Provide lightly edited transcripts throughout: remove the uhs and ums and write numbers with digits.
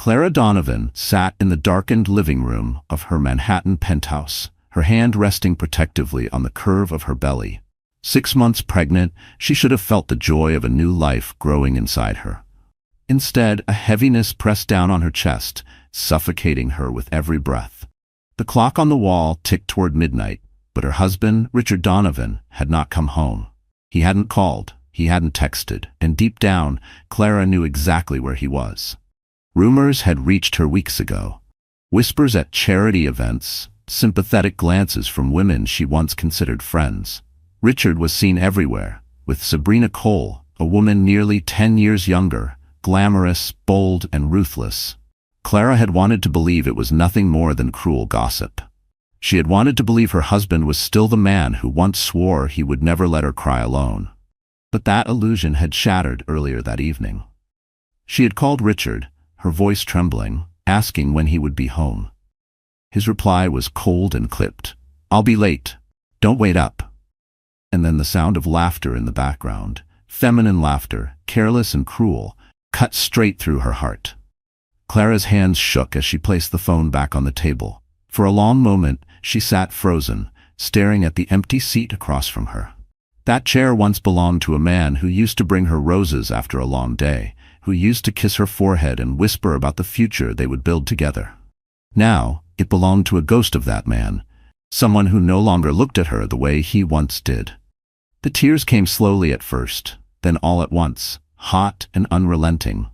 Clara Donovan sat in the darkened living room of her Manhattan penthouse, her hand resting protectively on the curve of her belly. 6 months pregnant, she should have felt the joy of a new life growing inside her. Instead, a heaviness pressed down on her chest, suffocating her with every breath. The clock on the wall ticked toward midnight, but her husband, Richard Donovan, had not come home. He hadn't called, he hadn't texted, and deep down, Clara knew exactly where he was. Rumors had reached her weeks ago. Whispers at charity events, sympathetic glances from women she once considered friends. Richard was seen everywhere, with Sabrina Cole, a woman nearly 10 years younger, glamorous, bold, and ruthless. Clara had wanted to believe it was nothing more than cruel gossip. She had wanted to believe her husband was still the man who once swore he would never let her cry alone. But that illusion had shattered earlier that evening. She had called Richard, her voice trembling, asking when he would be home. His reply was cold and clipped. "I'll be late. Don't wait up." And then the sound of laughter in the background, feminine laughter, careless and cruel, cut straight through her heart. Clara's hands shook as she placed the phone back on the table. For a long moment, she sat frozen, staring at the empty seat across from her. That chair once belonged to a man who used to bring her roses after a long day, who used to kiss her forehead and whisper about the future they would build together. Now, it belonged to a ghost of that man, someone who no longer looked at her the way he once did. The tears came slowly at first, then all at once, hot and unrelenting.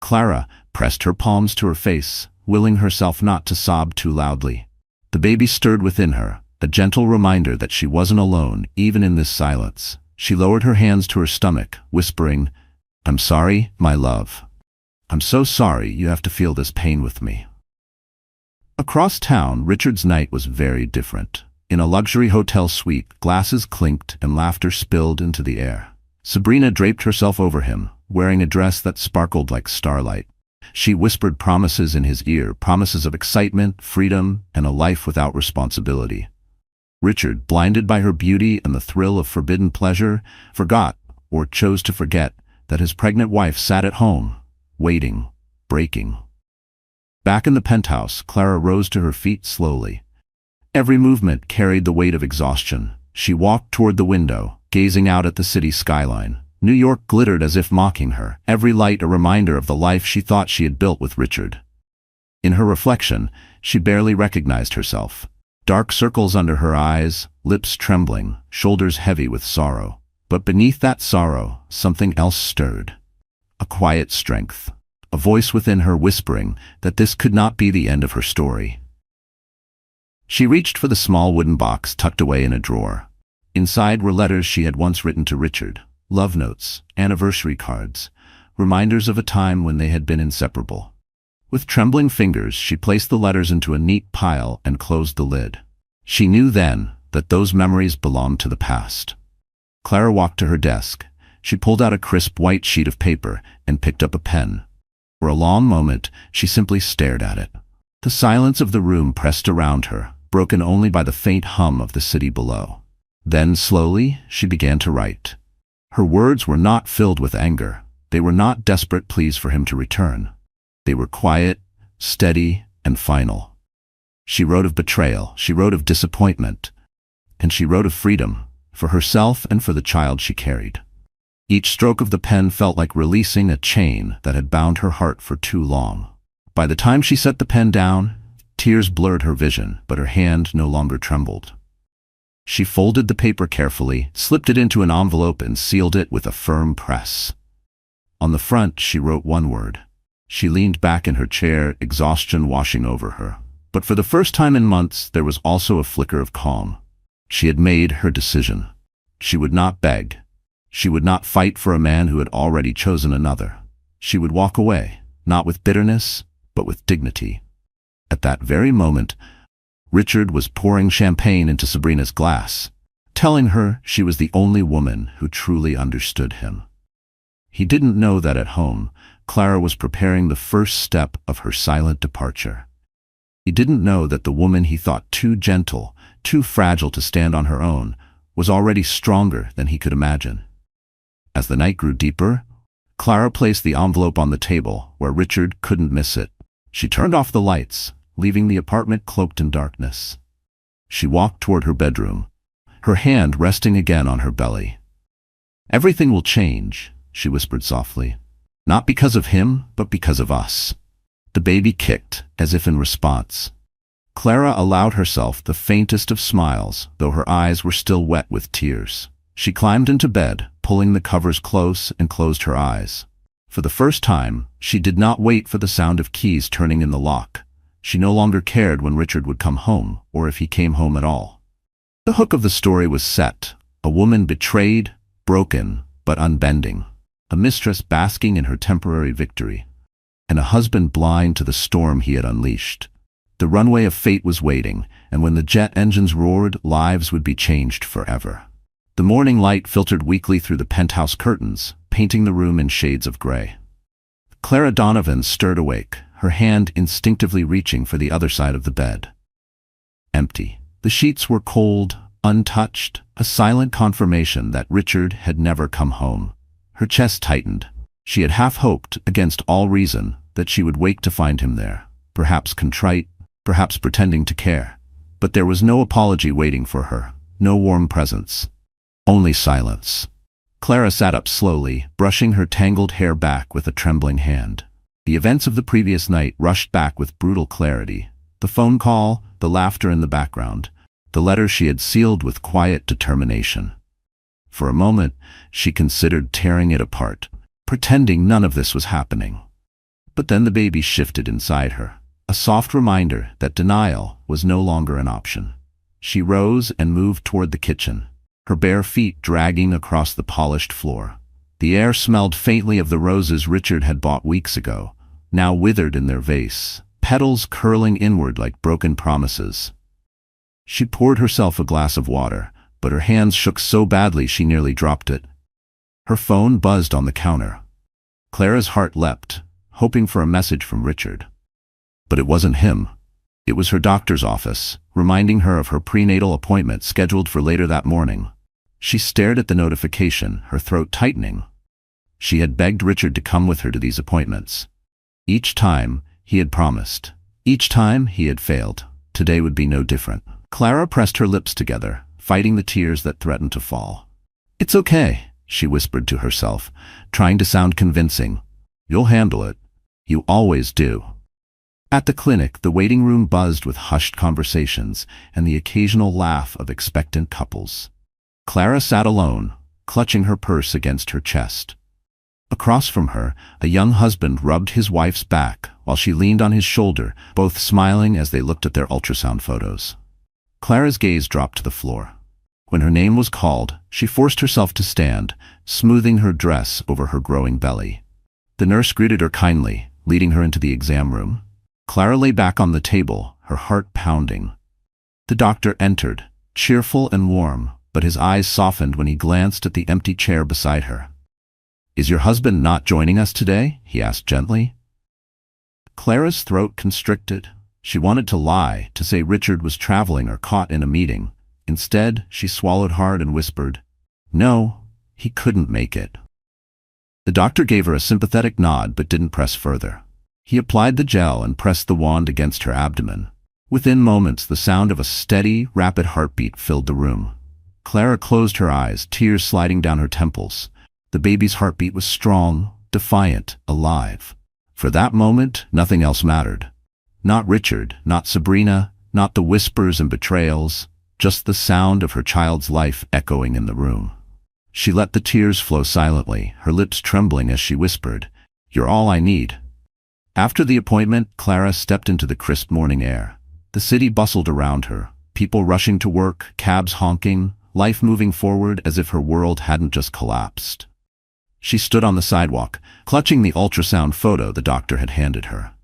Clara pressed her palms to her face, willing herself not to sob too loudly. The baby stirred within her, a gentle reminder that she wasn't alone, even in this silence. She lowered her hands to her stomach, whispering, "I'm sorry, my love. I'm so sorry you have to feel this pain with me." Across town, Richard's night was very different. In a luxury hotel suite, glasses clinked and laughter spilled into the air. Sabrina draped herself over him, wearing a dress that sparkled like starlight. She whispered promises in his ear, promises of excitement, freedom, and a life without responsibility. Richard, blinded by her beauty and the thrill of forbidden pleasure, forgot, or chose to forget, that his pregnant wife sat at home, waiting, breaking. Back in the penthouse, Clara rose to her feet slowly. Every movement carried the weight of exhaustion. She walked toward the window, gazing out at the city skyline. New York glittered as if mocking her, every light a reminder of the life she thought she had built with Richard. In her reflection, she barely recognized herself. Dark circles under her eyes, lips trembling, shoulders heavy with sorrow. But beneath that sorrow, something else stirred. A quiet strength. A voice within her whispering that this could not be the end of her story. She reached for the small wooden box tucked away in a drawer. Inside were letters she had once written to Richard, love notes, anniversary cards, reminders of a time when they had been inseparable. With trembling fingers, she placed the letters into a neat pile and closed the lid. She knew then that those memories belonged to the past. Clara walked to her desk. She pulled out a crisp white sheet of paper and picked up a pen. For a long moment, she simply stared at it. The silence of the room pressed around her, broken only by the faint hum of the city below. Then, slowly, she began to write. Her words were not filled with anger. They were not desperate pleas for him to return. They were quiet, steady, and final. She wrote of betrayal, she wrote of disappointment, and she wrote of freedom, for herself and for the child she carried. Each stroke of the pen felt like releasing a chain that had bound her heart for too long. By the time she set the pen down, tears blurred her vision, but her hand no longer trembled. She folded the paper carefully, slipped it into an envelope, and sealed it with a firm press. On the front, she wrote one word. She leaned back in her chair, exhaustion washing over her. But for the first time in months, there was also a flicker of calm. She had made her decision. She would not beg. She would not fight for a man who had already chosen another. She would walk away, not with bitterness, but with dignity. At that very moment, Richard was pouring champagne into Sabrina's glass, telling her she was the only woman who truly understood him. He didn't know that at home, Clara was preparing the first step of her silent departure. He didn't know that the woman he thought too gentle, too fragile to stand on her own, was already stronger than he could imagine. As the night grew deeper, Clara placed the envelope on the table, where Richard couldn't miss it. She turned off the lights, leaving the apartment cloaked in darkness. She walked toward her bedroom, her hand resting again on her belly. "Everything will change," she whispered softly. "Not because of him, but because of us." The baby kicked, as if in response. Clara allowed herself the faintest of smiles, though her eyes were still wet with tears. She climbed into bed, pulling the covers close, and closed her eyes. For the first time, she did not wait for the sound of keys turning in the lock. She no longer cared when Richard would come home, or if he came home at all. The hook of the story was set: a woman betrayed, broken, but unbending. A mistress basking in her temporary victory. And a husband blind to the storm he had unleashed. The runway of fate was waiting, and when the jet engines roared, lives would be changed forever. The morning light filtered weakly through the penthouse curtains, painting the room in shades of gray. Clara Donovan stirred awake, her hand instinctively reaching for the other side of the bed. Empty. The sheets were cold, untouched, a silent confirmation that Richard had never come home. Her chest tightened. She had half hoped, against all reason, that she would wake to find him there, perhaps contrite, perhaps pretending to care. But there was no apology waiting for her, no warm presence. Only silence. Clara sat up slowly, brushing her tangled hair back with a trembling hand. The events of the previous night rushed back with brutal clarity. The phone call, the laughter in the background, the letter she had sealed with quiet determination. For a moment, she considered tearing it apart, pretending none of this was happening. But then the baby shifted inside her, a soft reminder that denial was no longer an option. She rose and moved toward the kitchen, her bare feet dragging across the polished floor. The air smelled faintly of the roses Richard had bought weeks ago, now withered in their vase, petals curling inward like broken promises. She poured herself a glass of water, but her hands shook so badly she nearly dropped it. Her phone buzzed on the counter. Clara's heart leapt, hoping for a message from Richard. But it wasn't him. It was her doctor's office, reminding her of her prenatal appointment scheduled for later that morning. She stared at the notification, her throat tightening. She had begged Richard to come with her to these appointments. Each time, he had promised. Each time, he had failed. Today would be no different. Clara pressed her lips together, fighting the tears that threatened to fall. "It's okay," she whispered to herself, trying to sound convincing. "You'll handle it. You always do." At the clinic, the waiting room buzzed with hushed conversations and the occasional laugh of expectant couples. Clara sat alone, clutching her purse against her chest. Across from her, a young husband rubbed his wife's back while she leaned on his shoulder, both smiling as they looked at their ultrasound photos. Clara's gaze dropped to the floor. When her name was called, she forced herself to stand, smoothing her dress over her growing belly. The nurse greeted her kindly, leading her into the exam room. Clara lay back on the table, her heart pounding. The doctor entered, cheerful and warm, but his eyes softened when he glanced at the empty chair beside her. "Is your husband not joining us today?" he asked gently. Clara's throat constricted. She wanted to lie, to say Richard was traveling or caught in a meeting. Instead, she swallowed hard and whispered, "No, he couldn't make it." The doctor gave her a sympathetic nod but didn't press further. He applied the gel and pressed the wand against her abdomen. Within moments, the sound of a steady, rapid heartbeat filled the room. Clara closed her eyes, tears sliding down her temples. The baby's heartbeat was strong, defiant, alive. For that moment, nothing else mattered. Not Richard, not Sabrina, not the whispers and betrayals, just the sound of her child's life echoing in the room. She let the tears flow silently, her lips trembling as she whispered, "You're all I need." After the appointment, Clara stepped into the crisp morning air. The city bustled around her, people rushing to work, cabs honking, life moving forward as if her world hadn't just collapsed. She stood on the sidewalk, clutching the ultrasound photo the doctor had handed her.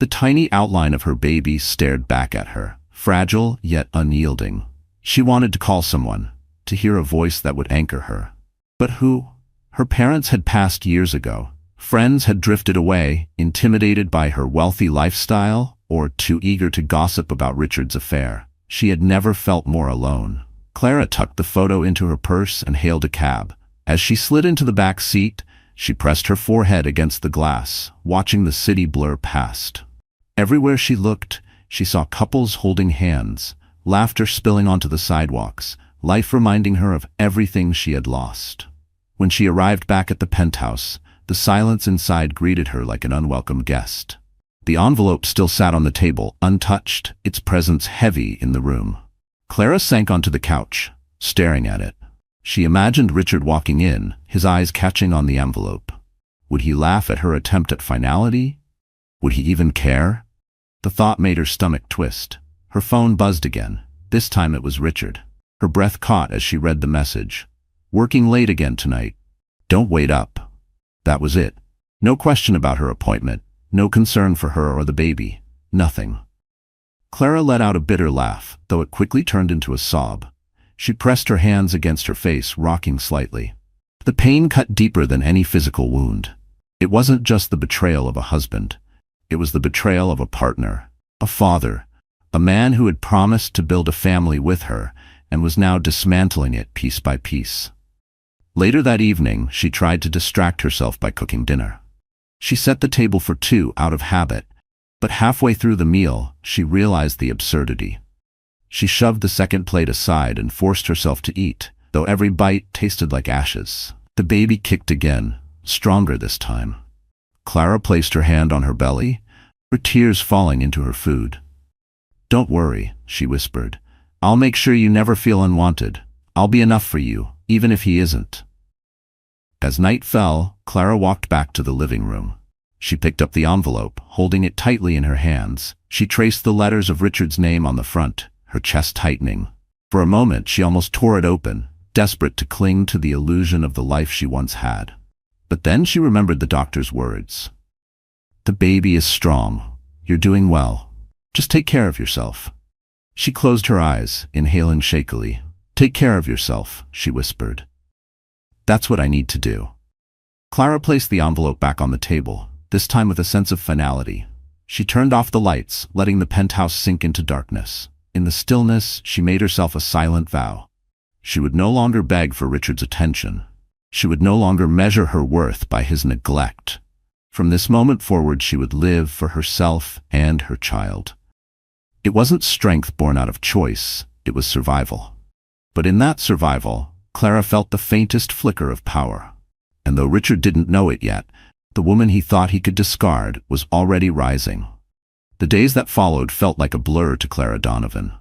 The tiny outline of her baby stared back at her, fragile yet unyielding. She wanted to call someone, to hear a voice that would anchor her. But who? Her parents had passed years ago. Friends had drifted away, intimidated by her wealthy lifestyle, or too eager to gossip about Richard's affair. She had never felt more alone. Clara tucked the photo into her purse and hailed a cab. As she slid into the back seat, She pressed her forehead against the glass, watching the city blur past. Everywhere she looked, she saw couples holding hands, laughter spilling onto the sidewalks, life reminding her of everything she had lost. When she arrived back at the penthouse, the silence inside greeted her like an unwelcome guest. The envelope still sat on the table, untouched, its presence heavy in the room. Clara sank onto the couch, staring at it. She imagined Richard walking in, his eyes catching on the envelope. Would he laugh at her attempt at finality? Would he even care? The thought made her stomach twist. Her phone buzzed again. This time it was Richard. Her breath caught as she read the message. Working late again tonight. Don't wait up. That was it. No question about her appointment. No concern for her or the baby. Nothing. Clara let out a bitter laugh, though it quickly turned into a sob. She pressed her hands against her face, rocking slightly. The pain cut deeper than any physical wound. It wasn't just the betrayal of a husband. It was the betrayal of a partner, a father, a man who had promised to build a family with her and was now dismantling it piece by piece. Later that evening, she tried to distract herself by cooking dinner. She set the table for two out of habit, but halfway through the meal, she realized the absurdity. She shoved the second plate aside and forced herself to eat, though every bite tasted like ashes. The baby kicked again, stronger this time. Clara placed her hand on her belly, her tears falling into her food. "Don't worry," she whispered. "I'll make sure you never feel unwanted. I'll be enough for you, even if he isn't." As night fell, Clara walked back to the living room. She picked up the envelope, holding it tightly in her hands. She traced the letters of Richard's name on the front, her chest tightening. For a moment, she almost tore it open, desperate to cling to the illusion of the life she once had. But then she remembered the doctor's words. "The baby is strong. You're doing well. Just take care of yourself." She closed her eyes, inhaling shakily. "Take care of yourself," she whispered. "That's what I need to do." Clara placed the envelope back on the table, this time with a sense of finality. She turned off the lights, letting the penthouse sink into darkness. In the stillness, she made herself a silent vow. She would no longer beg for Richard's attention. She would no longer measure her worth by his neglect. From this moment forward, she would live for herself and her child. It wasn't strength born out of choice, it was survival. But in that survival, Clara felt the faintest flicker of power. And though Richard didn't know it yet, the woman he thought he could discard was already rising. The days that followed felt like a blur to Clara Donovan.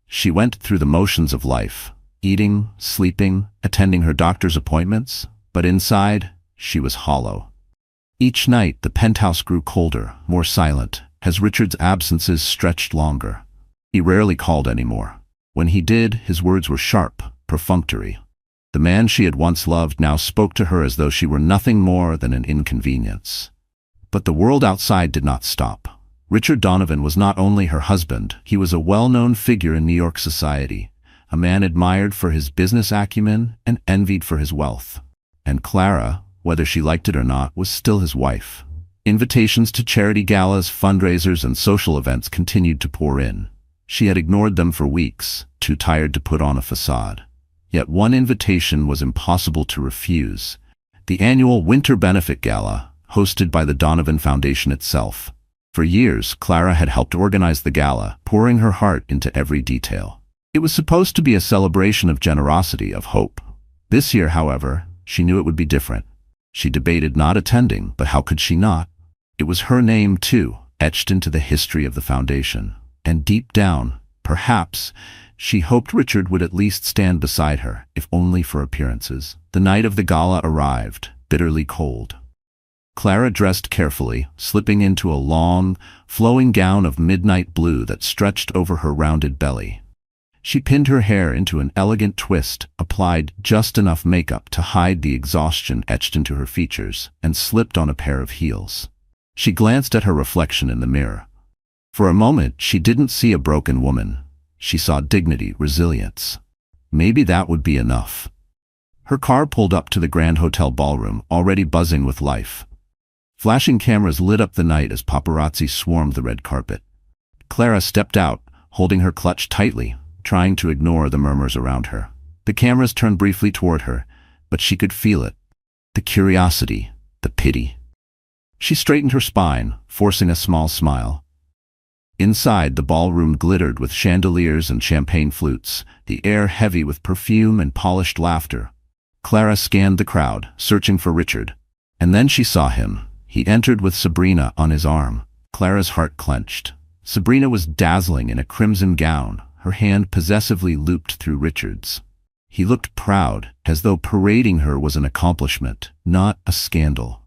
She went through the motions of life, eating, sleeping, attending her doctor's appointments, but inside, she was hollow. Each night, the penthouse grew colder, more silent, as Richard's absences stretched longer. He rarely called anymore. When he did, his words were sharp, perfunctory. The man she had once loved now spoke to her as though she were nothing more than an inconvenience. But the world outside did not stop. Richard Donovan was not only her husband, he was a well-known figure in New York society, a man admired for his business acumen and envied for his wealth. And Clara, whether she liked it or not, was still his wife. Invitations to charity galas, fundraisers, and social events continued to pour in. She had ignored them for weeks, too tired to put on a facade. Yet one invitation was impossible to refuse: the annual Winter Benefit Gala, hosted by the Donovan Foundation itself. For years, Clara had helped organize the gala, pouring her heart into every detail. It was supposed to be a celebration of generosity, of hope. This year, however, she knew it would be different. She debated not attending, but how could she not? It was her name, too, etched into the history of the foundation. And deep down, perhaps, she hoped Richard would at least stand beside her, if only for appearances. The night of the gala arrived, bitterly cold. Clara dressed carefully, slipping into a long, flowing gown of midnight blue that stretched over her rounded belly. She pinned her hair into an elegant twist, applied just enough makeup to hide the exhaustion etched into her features, and slipped on a pair of heels. She glanced at her reflection in the mirror. For a moment, she didn't see a broken woman. She saw dignity, resilience. Maybe that would be enough. Her car pulled up to the Grand Hotel ballroom, already buzzing with life. Flashing cameras lit up the night as paparazzi swarmed the red carpet. Clara stepped out, holding her clutch tightly, trying to ignore the murmurs around her. The cameras turned briefly toward her, but she could feel it. The curiosity, the pity. She straightened her spine, forcing a small smile. Inside, the ballroom glittered with chandeliers and champagne flutes, the air heavy with perfume and polished laughter. Clara scanned the crowd, searching for Richard. And then she saw him. He entered with Sabrina on his arm. Clara's heart clenched. Sabrina was dazzling in a crimson gown, her hand possessively looped through Richard's. He looked proud, as though parading her was an accomplishment, not a scandal.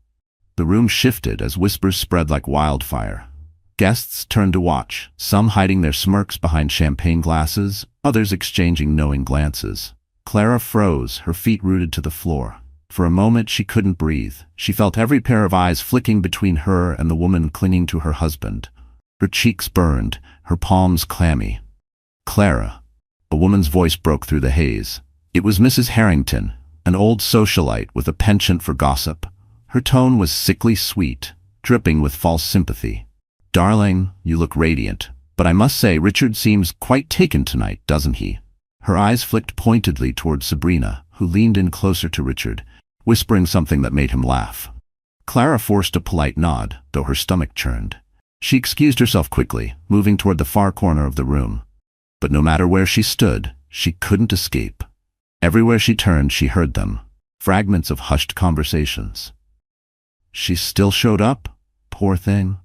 The room shifted as whispers spread like wildfire. Guests turned to watch, some hiding their smirks behind champagne glasses, others exchanging knowing glances. Clara froze, her feet rooted to the floor. For a moment she couldn't breathe. She felt every pair of eyes flicking between her and the woman clinging to her husband. Her cheeks burned, her palms clammy. "Clara." A woman's voice broke through the haze. It was Mrs. Harrington, an old socialite with a penchant for gossip. Her tone was sickly sweet, dripping with false sympathy. "Darling, you look radiant, but I must say Richard seems quite taken tonight, doesn't he?" Her eyes flicked pointedly toward Sabrina, who leaned in closer to Richard, whispering something that made him laugh. Clara forced a polite nod, though her stomach churned. She excused herself quickly, moving toward the far corner of the room. But no matter where she stood, she couldn't escape. Everywhere she turned, she heard them, fragments of hushed conversations. "She still showed up? Poor thing.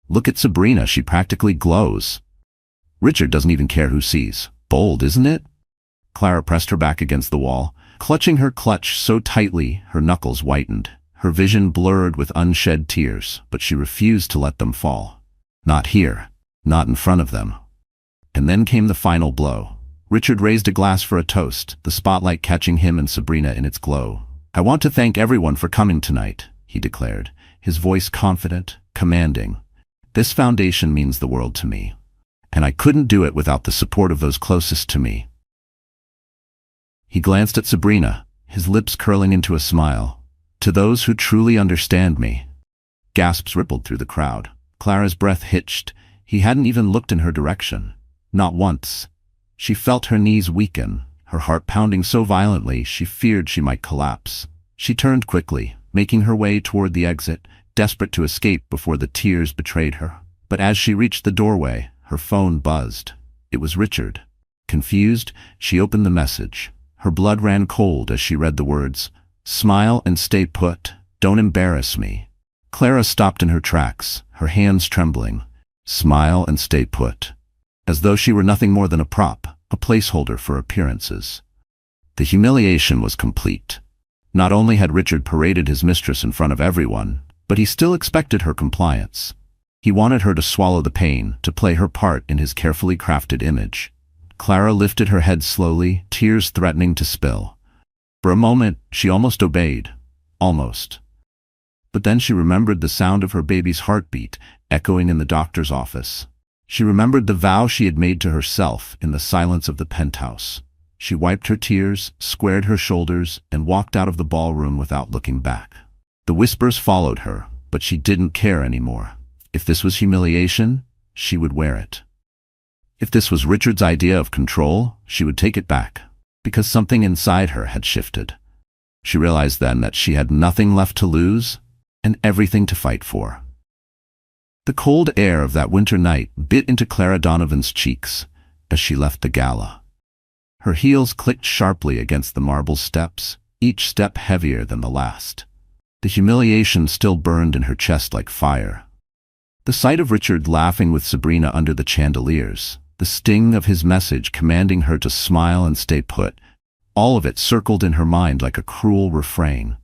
Look at Sabrina, she practically glows. Richard doesn't even care who sees. Bold, isn't it?" Clara pressed her back against the wall, clutching her clutch so tightly her knuckles whitened. Her vision blurred with unshed tears, but she refused to let them fall. Not here, not in front of them. And then came the final blow. Richard raised a glass for a toast, the spotlight catching him and Sabrina in its glow. "I want to thank everyone for coming tonight," he declared, his voice confident, commanding. "This foundation means the world to me, and I couldn't do it without the support of those closest to me." He glanced at Sabrina, his lips curling into a smile. "To those who truly understand me." Gasps rippled through the crowd. Clara's breath hitched. He hadn't even looked in her direction. Not once. She felt her knees weaken, her heart pounding so violently she feared she might collapse. She turned quickly, making her way toward the exit, desperate to escape before the tears betrayed her. But as she reached the doorway, her phone buzzed. It was Richard. Confused, she opened the message. Her blood ran cold as she read the words, "Smile and stay put. Don't embarrass me." Clara stopped in her tracks, her hands trembling. Smile and stay put. As though she were nothing more than a prop, a placeholder for appearances. The humiliation was complete. Not only had Richard paraded his mistress in front of everyone, but he still expected her compliance. He wanted her to swallow the pain, to play her part in his carefully crafted image. Clara lifted her head slowly, tears threatening to spill. For a moment, she almost obeyed. Almost. But then she remembered the sound of her baby's heartbeat echoing in the doctor's office. She remembered the vow she had made to herself in the silence of the penthouse. She wiped her tears, squared her shoulders, and walked out of the ballroom without looking back. The whispers followed her, but she didn't care anymore. If this was humiliation, she would wear it. If this was Richard's idea of control, she would take it back, because something inside her had shifted. She realized then that she had nothing left to lose and everything to fight for. The cold air of that winter night bit into Clara Donovan's cheeks as she left the gala. Her heels clicked sharply against the marble steps, each step heavier than the last. The humiliation still burned in her chest like fire. The sight of Richard laughing with Sabrina under the chandeliers, the sting of his message commanding her to smile and stay put, all of it circled in her mind like a cruel refrain.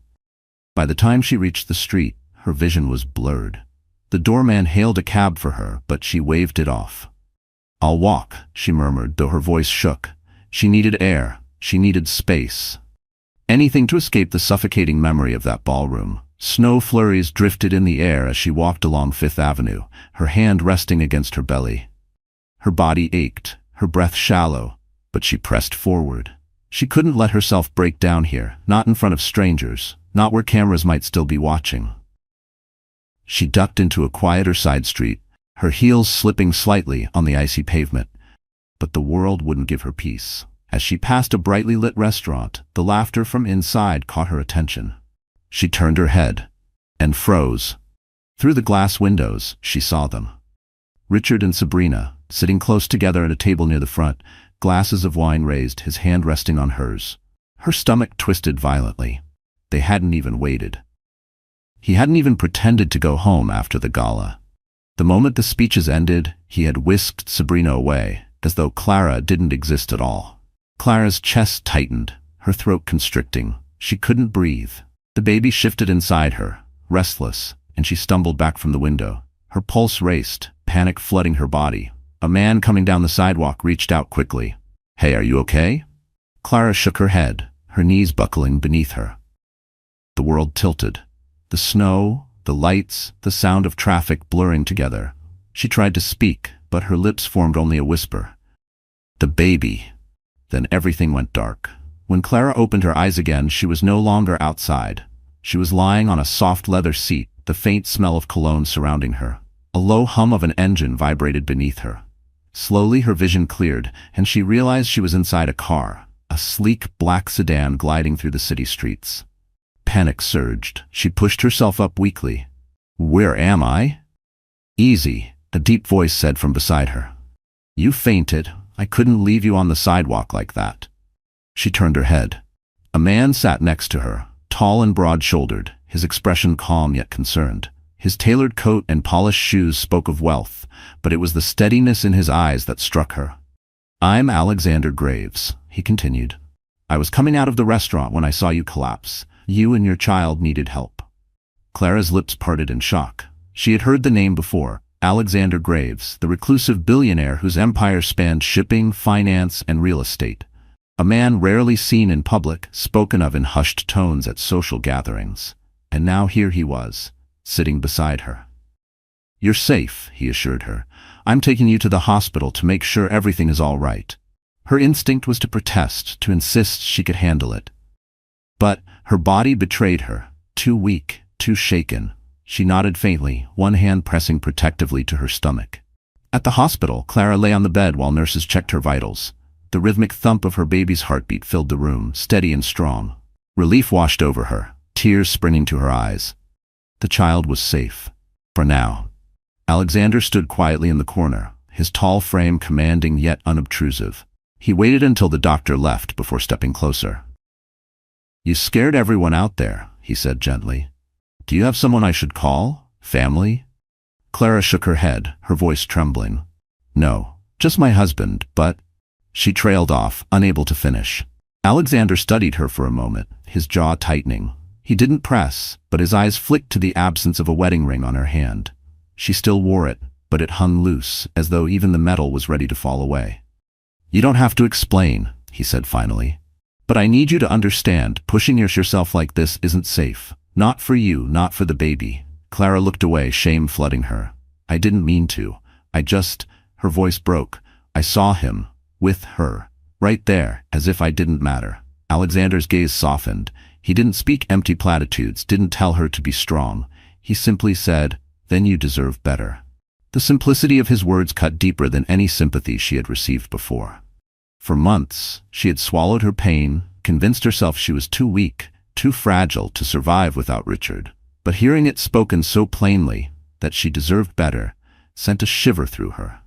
By the time she reached the street, her vision was blurred. The doorman hailed a cab for her, but she waved it off. "I'll walk," she murmured, though her voice shook. She needed air. She needed space. Anything to escape the suffocating memory of that ballroom. Snow flurries drifted in the air as she walked along Fifth Avenue, her hand resting against her belly. Her body ached, her breath shallow, but she pressed forward. She couldn't let herself break down here, not in front of strangers, not where cameras might still be watching. She ducked into a quieter side street, her heels slipping slightly on the icy pavement. But the world wouldn't give her peace. As she passed a brightly lit restaurant, the laughter from inside caught her attention. She turned her head and froze. Through the glass windows, she saw them. Richard and Sabrina, sitting close together at a table near the front, glasses of wine raised, his hand resting on hers. Her stomach twisted violently. They hadn't even waited. He hadn't even pretended to go home after the gala. The moment the speeches ended, he had whisked Sabrina away, as though Clara didn't exist at all. Clara's chest tightened, her throat constricting. She couldn't breathe. The baby shifted inside her, restless, and she stumbled back from the window. Her pulse raced, panic flooding her body. A man coming down the sidewalk reached out quickly. "Hey, are you okay?" Clara shook her head, her knees buckling beneath her. The world tilted. The snow, the lights, the sound of traffic blurring together. She tried to speak, but her lips formed only a whisper. "The baby." Then everything went dark. When Clara opened her eyes again, she was no longer outside. She was lying on a soft leather seat, the faint smell of cologne surrounding her. A low hum of an engine vibrated beneath her. Slowly her vision cleared, and she realized she was inside a car, a sleek black sedan gliding through the city streets. Panic surged. She pushed herself up weakly. "Where am I?" "Easy," a deep voice said from beside her. "You fainted. I couldn't leave you on the sidewalk like that." She turned her head. A man sat next to her, tall and broad-shouldered, his expression calm yet concerned. His tailored coat and polished shoes spoke of wealth, but it was the steadiness in his eyes that struck her. "I'm Alexander Graves," he continued. "I was coming out of the restaurant when I saw you collapse. You and your child needed help." Clara's lips parted in shock. She had heard the name before, Alexander Graves, the reclusive billionaire whose empire spanned shipping, finance, and real estate. A man rarely seen in public, spoken of in hushed tones at social gatherings. And now here he was, sitting beside her. "You're safe," he assured her. "I'm taking you to the hospital to make sure everything is all right." Her instinct was to protest, to insist she could handle it. But her body betrayed her, too weak, too shaken. She nodded faintly, one hand pressing protectively to her stomach. At the hospital, Clara lay on the bed while nurses checked her vitals. The rhythmic thump of her baby's heartbeat filled the room, steady and strong. Relief washed over her, tears springing to her eyes. The child was safe. For now. Alexander stood quietly in the corner, his tall frame commanding yet unobtrusive. He waited until the doctor left before stepping closer. "You scared everyone out there," he said gently. "Do you have someone I should call? Family?" Clara shook her head, her voice trembling. "No, just my husband, but—" She trailed off, unable to finish. Alexander studied her for a moment, his jaw tightening. He didn't press, but his eyes flicked to the absence of a wedding ring on her hand. She still wore it, but it hung loose, as though even the metal was ready to fall away. "You don't have to explain," he said finally. "But I need you to understand, pushing yourself like this isn't safe. Not for you, not for the baby." Clara looked away, shame flooding her. "I didn't mean to. I just—" Her voice broke. "I saw him. With her. Right there, as if I didn't matter." Alexander's gaze softened. He didn't speak empty platitudes, didn't tell her to be strong. He simply said, "Then you deserve better." The simplicity of his words cut deeper than any sympathy she had received before. For months, she had swallowed her pain, convinced herself she was too weak, too fragile to survive without Richard. But hearing it spoken so plainly, that she deserved better, sent a shiver through her.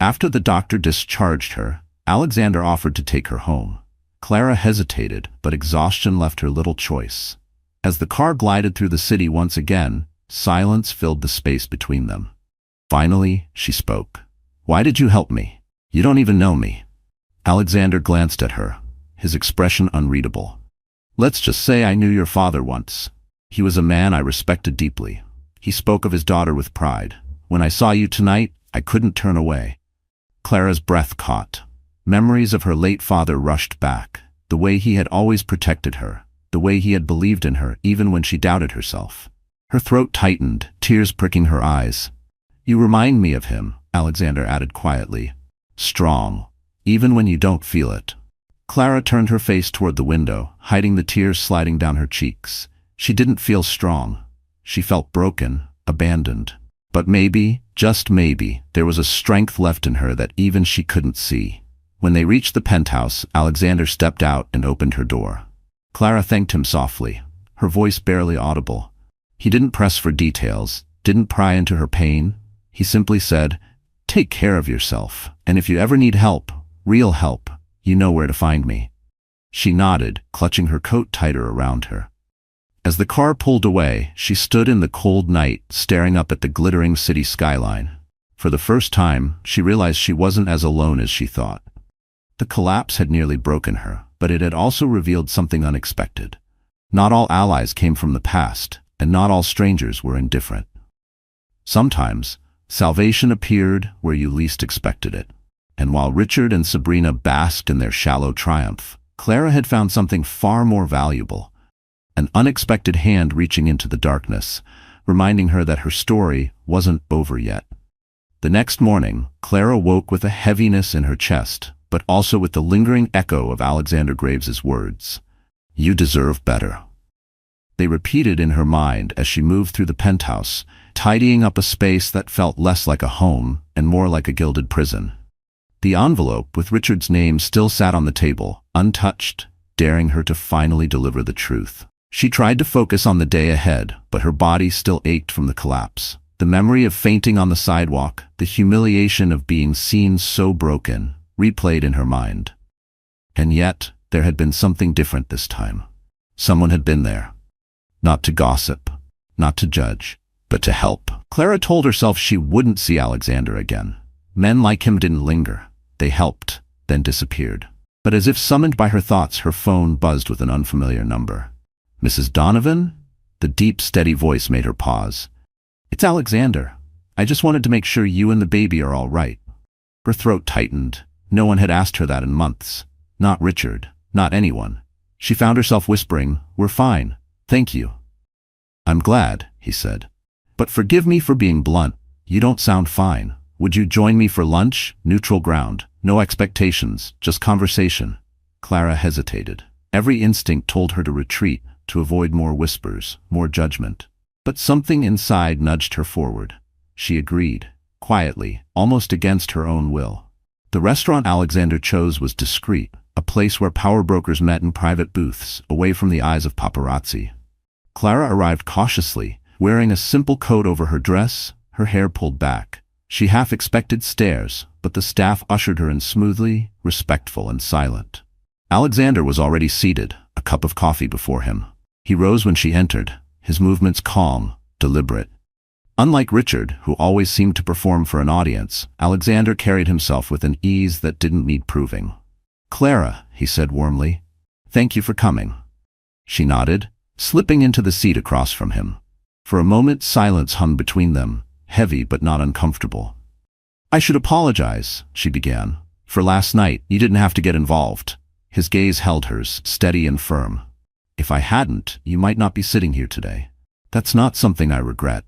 After the doctor discharged her, Alexander offered to take her home. Clara hesitated, but exhaustion left her little choice. As the car glided through the city once again, silence filled the space between them. Finally, she spoke. "Why did you help me? You don't even know me." Alexander glanced at her, his expression unreadable. "Let's just say I knew your father once. He was a man I respected deeply. He spoke of his daughter with pride. When I saw you tonight, I couldn't turn away." Clara's breath caught. Memories of her late father rushed back, the way he had always protected her, the way he had believed in her even when she doubted herself. Her throat tightened, tears pricking her eyes. "You remind me of him," Alexander added quietly. "Strong, even when you don't feel it." Clara turned her face toward the window, hiding the tears sliding down her cheeks. She didn't feel strong. She felt broken, abandoned. But maybe, just maybe, there was a strength left in her that even she couldn't see. When they reached the penthouse, Alexander stepped out and opened her door. Clara thanked him softly. her voice barely audible. He didn't press for details, didn't pry into her pain. He simply said, "Take care of yourself, and if you ever need help, real help, you know where to find me." She nodded, clutching her coat tighter around her. As the car pulled away, she stood in the cold night, staring up at the glittering city skyline. For the first time, she realized she wasn't as alone as she thought. The collapse had nearly broken her, but it had also revealed something unexpected. Not all allies came from the past, and not all strangers were indifferent. Sometimes, salvation appeared where you least expected it. And while Richard and Sabrina basked in their shallow triumph, Clara had found something far more valuable. An unexpected hand reaching into the darkness, reminding her that her story wasn't over yet. The next morning, Clara woke with a heaviness in her chest, but also with the lingering echo of Alexander Graves's words, "You deserve better." They repeated in her mind as she moved through the penthouse, tidying up a space that felt less like a home and more like a gilded prison. The envelope with Richard's name still sat on the table, untouched, daring her to finally deliver the truth. She tried to focus on the day ahead, but her body still ached from the collapse. The memory of fainting on the sidewalk, the humiliation of being seen so broken, replayed in her mind. And yet, there had been something different this time. Someone had been there. Not to gossip, not to judge, but to help. Clara told herself she wouldn't see Alexander again. Men like him didn't linger. They helped, then disappeared. But as if summoned by her thoughts, her phone buzzed with an unfamiliar number. "Mrs. Donovan?" The deep, steady voice made her pause. "It's Alexander. I just wanted to make sure you and the baby are all right." Her throat tightened. No one had asked her that in months. Not Richard, not anyone. She found herself whispering, "We're fine. Thank you." "I'm glad," he said. "But forgive me for being blunt. You don't sound fine. Would you join me for lunch? Neutral ground. No expectations, just conversation." Clara hesitated. Every instinct told her to retreat, to avoid more whispers, more judgment. But something inside nudged her forward. She agreed, quietly, almost against her own will. The restaurant Alexander chose was discreet, a place where power brokers met in private booths, away from the eyes of paparazzi. Clara arrived cautiously, wearing a simple coat over her dress, her hair pulled back. She half expected stares, but the staff ushered her in smoothly, respectful and silent. Alexander was already seated, a cup of coffee before him. He rose when she entered, his movements calm, deliberate. Unlike Richard, who always seemed to perform for an audience, Alexander carried himself with an ease that didn't need proving. "Clara," he said warmly, "thank you for coming." She nodded, slipping into the seat across from him. For a moment silence hung between them, heavy but not uncomfortable. "I should apologize," she began. "For last night, you didn't have to get involved." His gaze held hers, steady and firm. "If I hadn't, you might not be sitting here today. That's not something I regret."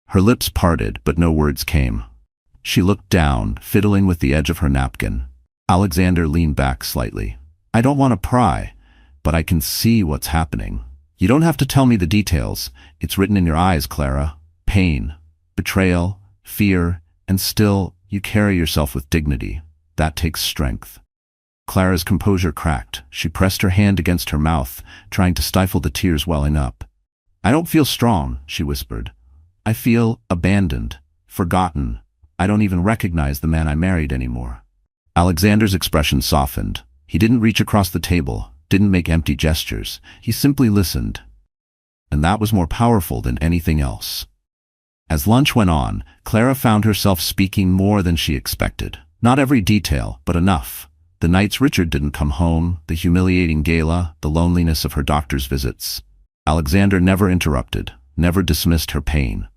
Her lips parted, but no words came. She looked down, fiddling with the edge of her napkin. Alexander leaned back slightly. "I don't want to pry, but I can see what's happening. You don't have to tell me the details. It's written in your eyes, Clara. Pain, betrayal, fear, and still, you carry yourself with dignity. That takes strength." Clara's composure cracked. She pressed her hand against her mouth, trying to stifle the tears welling up. "I don't feel strong," she whispered. "I feel abandoned, forgotten. I don't even recognize the man I married anymore." Alexander's expression softened. He didn't reach across the table, didn't make empty gestures. He simply listened. And that was more powerful than anything else. As lunch went on, Clara found herself speaking more than she expected. Not every detail, but enough. The nights Richard didn't come home, the humiliating gala, the loneliness of her doctor's visits. Alexander never interrupted, never dismissed her pain.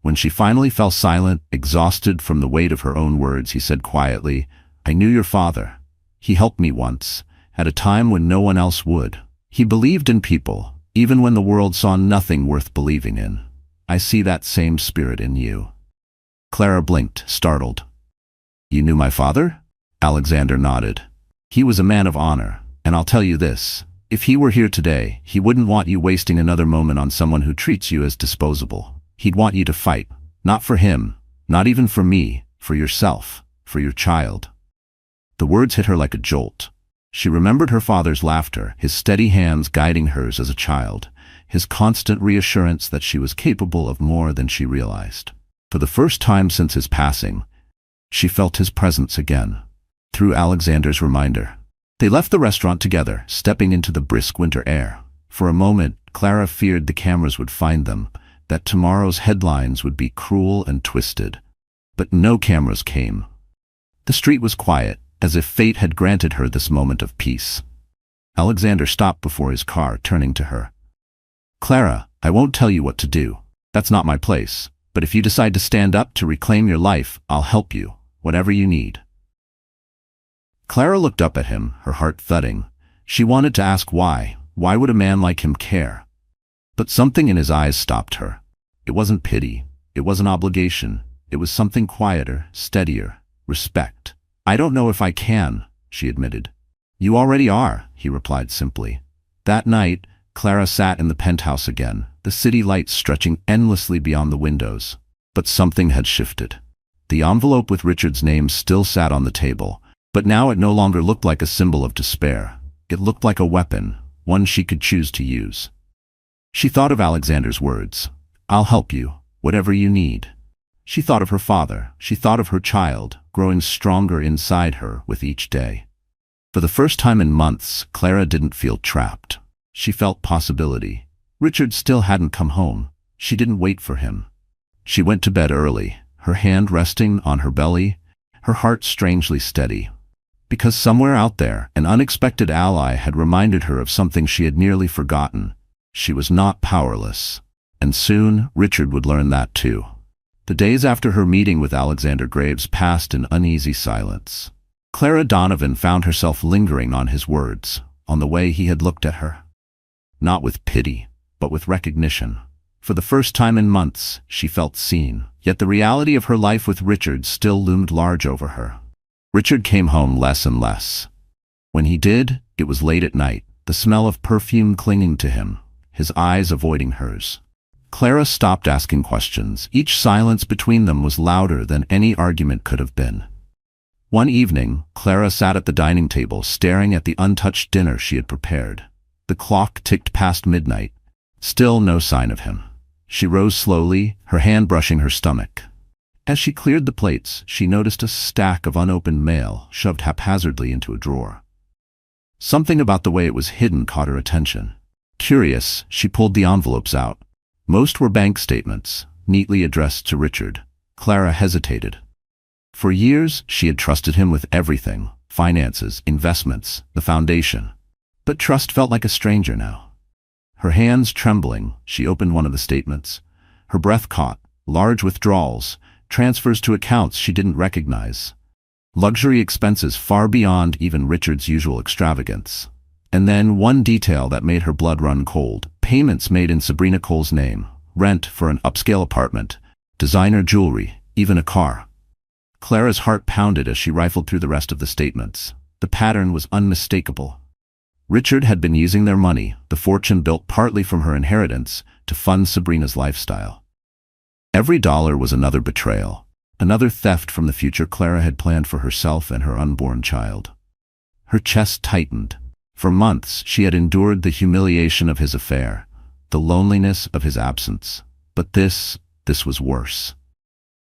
When she finally fell silent, exhausted from the weight of her own words, he said quietly, "I knew your father. He helped me once, at a time when no one else would. He believed in people, even when the world saw nothing worth believing in. I see that same spirit in you." Clara blinked, startled. "You knew my father?" Alexander nodded. "He was a man of honor, and I'll tell you this. If he were here today, he wouldn't want you wasting another moment on someone who treats you as disposable. He'd want you to fight, not for him, not even for me, for yourself, for your child." The words hit her like a jolt. She remembered her father's laughter, his steady hands guiding hers as a child, his constant reassurance that she was capable of more than she realized. For the first time since his passing, she felt his presence again, through Alexander's reminder. They left the restaurant together, stepping into the brisk winter air. For a moment, Clara feared the cameras would find them, that tomorrow's headlines would be cruel and twisted. But no cameras came. The street was quiet, as if fate had granted her this moment of peace. Alexander stopped before his car, turning to her. "Clara, I won't tell you what to do. That's not my place. But if you decide to stand up to reclaim your life, I'll help you, whatever you need." Clara looked up at him, her heart thudding. She wanted to ask why. Why would a man like him care? But something in his eyes stopped her. It wasn't pity. It wasn't obligation. It was something quieter, steadier. Respect. "I don't know if I can," she admitted. "You already are," he replied simply. That night, Clara sat in the penthouse again, the city lights stretching endlessly beyond the windows. But something had shifted. The envelope with Richard's name still sat on the table, but now it no longer looked like a symbol of despair. It looked like a weapon, one she could choose to use. She thought of Alexander's words, "I'll help you, whatever you need." She thought of her father. She thought of her child, growing stronger inside her with each day. For the first time in months, Clara didn't feel trapped. She felt possibility. Richard still hadn't come home. She didn't wait for him. She went to bed early, her hand resting on her belly, her heart strangely steady. Because somewhere out there, an unexpected ally had reminded her of something she had nearly forgotten. She was not powerless. And soon, Richard would learn that too. The days after her meeting with Alexander Graves passed in uneasy silence. Clara Donovan found herself lingering on his words, on the way he had looked at her. Not with pity, but with recognition. For the first time in months, she felt seen, yet the reality of her life with Richard still loomed large over her. Richard came home less and less. When he did, it was late at night, the smell of perfume clinging to him, his eyes avoiding hers. Clara stopped asking questions. Each silence between them was louder than any argument could have been. One evening, Clara sat at the dining table, staring at the untouched dinner she had prepared. The clock ticked past midnight. Still no sign of him. She rose slowly, her hand brushing her stomach. As she cleared the plates, she noticed a stack of unopened mail shoved haphazardly into a drawer. Something about the way it was hidden caught her attention. Curious, she pulled the envelopes out. Most were bank statements, neatly addressed to Richard. Clara hesitated. For years, she had trusted him with everything: finances, investments, the foundation. But trust felt like a stranger now. Her hands trembling, she opened one of the statements. Her breath caught. Large withdrawals, transfers to accounts she didn't recognize. Luxury expenses far beyond even Richard's usual extravagance. And then one detail that made her blood run cold. Payments made in Sabrina Cole's name. Rent for an upscale apartment. Designer jewelry. Even a car. Clara's heart pounded as she rifled through the rest of the statements. The pattern was unmistakable. Richard had been using their money, the fortune built partly from her inheritance, to fund Sabrina's lifestyle. Every dollar was another betrayal, another theft from the future Clara had planned for herself and her unborn child. Her chest tightened. For months, she had endured the humiliation of his affair, the loneliness of his absence. But this was worse.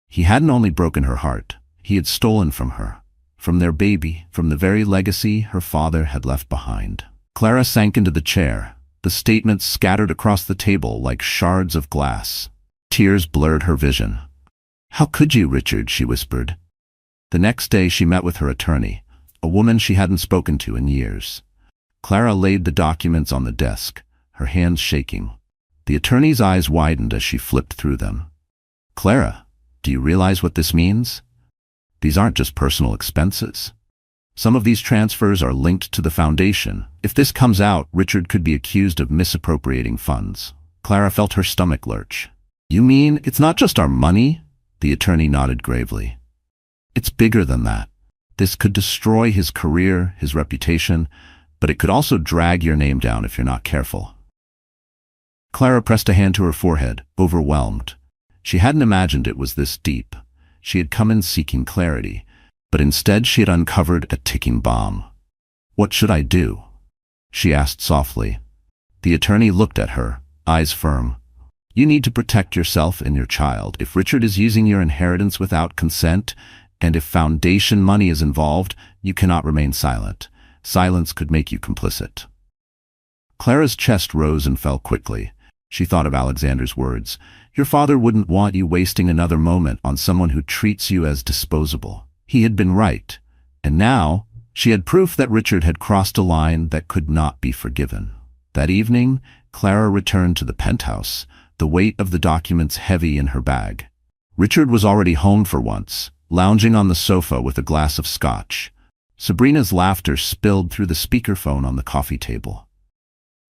He hadn't only broken her heart, he had stolen from her, from their baby, from the very legacy her father had left behind. Clara sank into the chair, the statements scattered across the table like shards of glass. Tears blurred her vision. "How could you, Richard?" she whispered. The next day she met with her attorney, a woman she hadn't spoken to in years. Clara laid the documents on the desk, her hands shaking. The attorney's eyes widened as she flipped through them. "Clara, do you realize what this means? These aren't just personal expenses. Some of these transfers are linked to the foundation. If this comes out, Richard could be accused of misappropriating funds." Clara felt her stomach lurch. "You mean it's not just our money?" The attorney nodded gravely. "It's bigger than that. This could destroy his career, his reputation, but it could also drag your name down if you're not careful." Clara pressed a hand to her forehead, overwhelmed. She hadn't imagined it was this deep. She had come in seeking clarity, but instead she had uncovered a ticking bomb. "What should I do?" she asked softly. The attorney looked at her, eyes firm. You need to protect yourself and your child. If Richard is using your inheritance without consent, and if foundation money is involved, you cannot remain silent. Silence could make you complicit. Clara's chest rose and fell quickly. She thought of Alexander's words. Your father wouldn't want you wasting another moment on someone who treats you as disposable. He had been right. And now, she had proof that Richard had crossed a line that could not be forgiven. That evening, Clara returned to the penthouse, the weight of the documents heavy in her bag. Richard was already home for once, lounging on the sofa with a glass of scotch. Sabrina's laughter spilled through the speakerphone on the coffee table.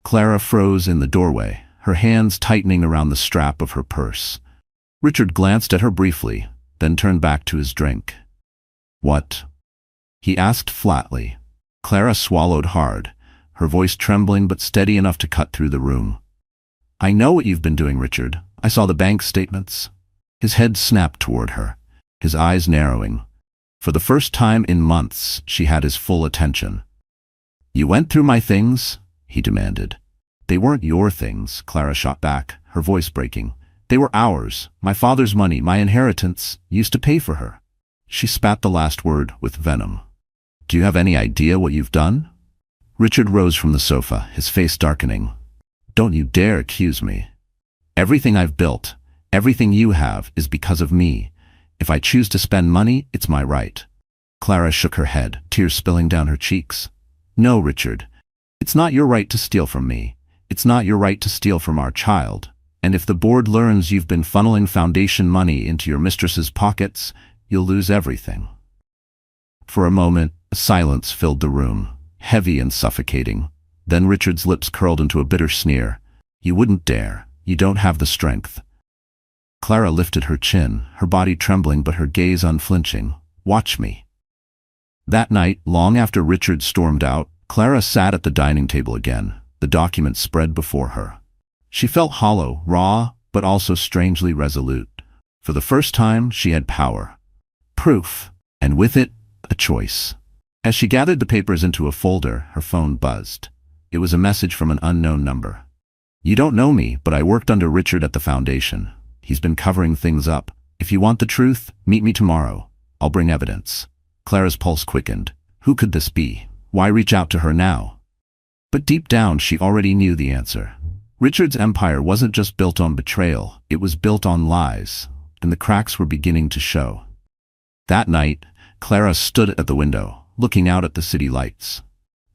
Clara froze in the doorway, her hands tightening around the strap of her purse. Richard glanced at her briefly, then turned back to his drink. What? He asked flatly. Clara swallowed hard, her voice trembling but steady enough to cut through the room. I know what you've been doing, Richard. I saw the bank statements. His head snapped toward her, his eyes narrowing. For the first time in months, she had his full attention. You went through my things? He demanded. They weren't your things, Clara shot back, her voice breaking. They were ours. My father's money, my inheritance, used to pay for her. She spat the last word with venom. Do you have any idea what you've done? Richard rose from the sofa, his face darkening. Don't you dare accuse me. Everything I've built, everything you have, is because of me. If I choose to spend money, it's my right. Clara shook her head, tears spilling down her cheeks. No, Richard. It's not your right to steal from me. It's not your right to steal from our child. And if the board learns you've been funneling foundation money into your mistress's pockets, you'll lose everything. For a moment, a silence filled the room, heavy and suffocating. Then Richard's lips curled into a bitter sneer. You wouldn't dare. You don't have the strength. Clara lifted her chin, her body trembling but her gaze unflinching. Watch me. That night, long after Richard stormed out, Clara sat at the dining table again, the documents spread before her. She felt hollow, raw, but also strangely resolute. For the first time, she had power. Proof, and with it, a choice. As she gathered the papers into a folder, her phone buzzed. It was a message from an unknown number. You don't know me, but I worked under Richard at the foundation. He's been covering things up. If you want the truth, meet me tomorrow. I'll bring evidence. Clara's pulse quickened. Who could this be? Why reach out to her now? But deep down, she already knew the answer. Richard's empire wasn't just built on betrayal, it was built on lies, and the cracks were beginning to show. That night, Clara stood at the window, looking out at the city lights.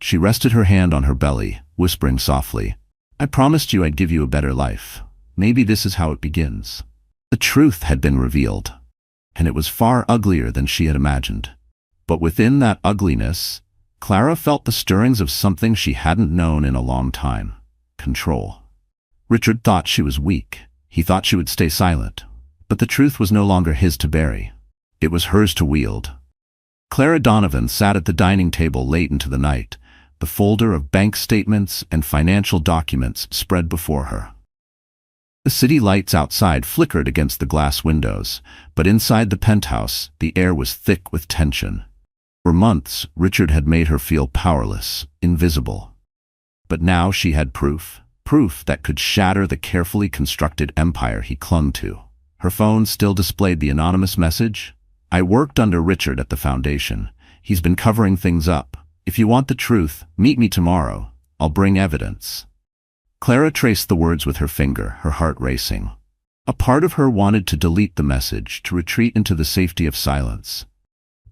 She rested her hand on her belly, whispering softly, I promised you I'd give you a better life. Maybe this is how it begins. The truth had been revealed, and it was far uglier than she had imagined. But within that ugliness, Clara felt the stirrings of something she hadn't known in a long time. Control. Richard thought she was weak. He thought she would stay silent. But the truth was no longer his to bury. It was hers to wield. Clara Donovan sat at the dining table late into the night, the folder of bank statements and financial documents spread before her. The city lights outside flickered against the glass windows, but inside the penthouse, the air was thick with tension. For months, Richard had made her feel powerless, invisible. But now she had proof that could shatter the carefully constructed empire he clung to. Her phone still displayed the anonymous message. I worked under Richard at the foundation. He's been covering things up. If you want the truth, meet me tomorrow. I'll bring evidence. Clara traced the words with her finger, her heart racing. A part of her wanted to delete the message, to retreat into the safety of silence.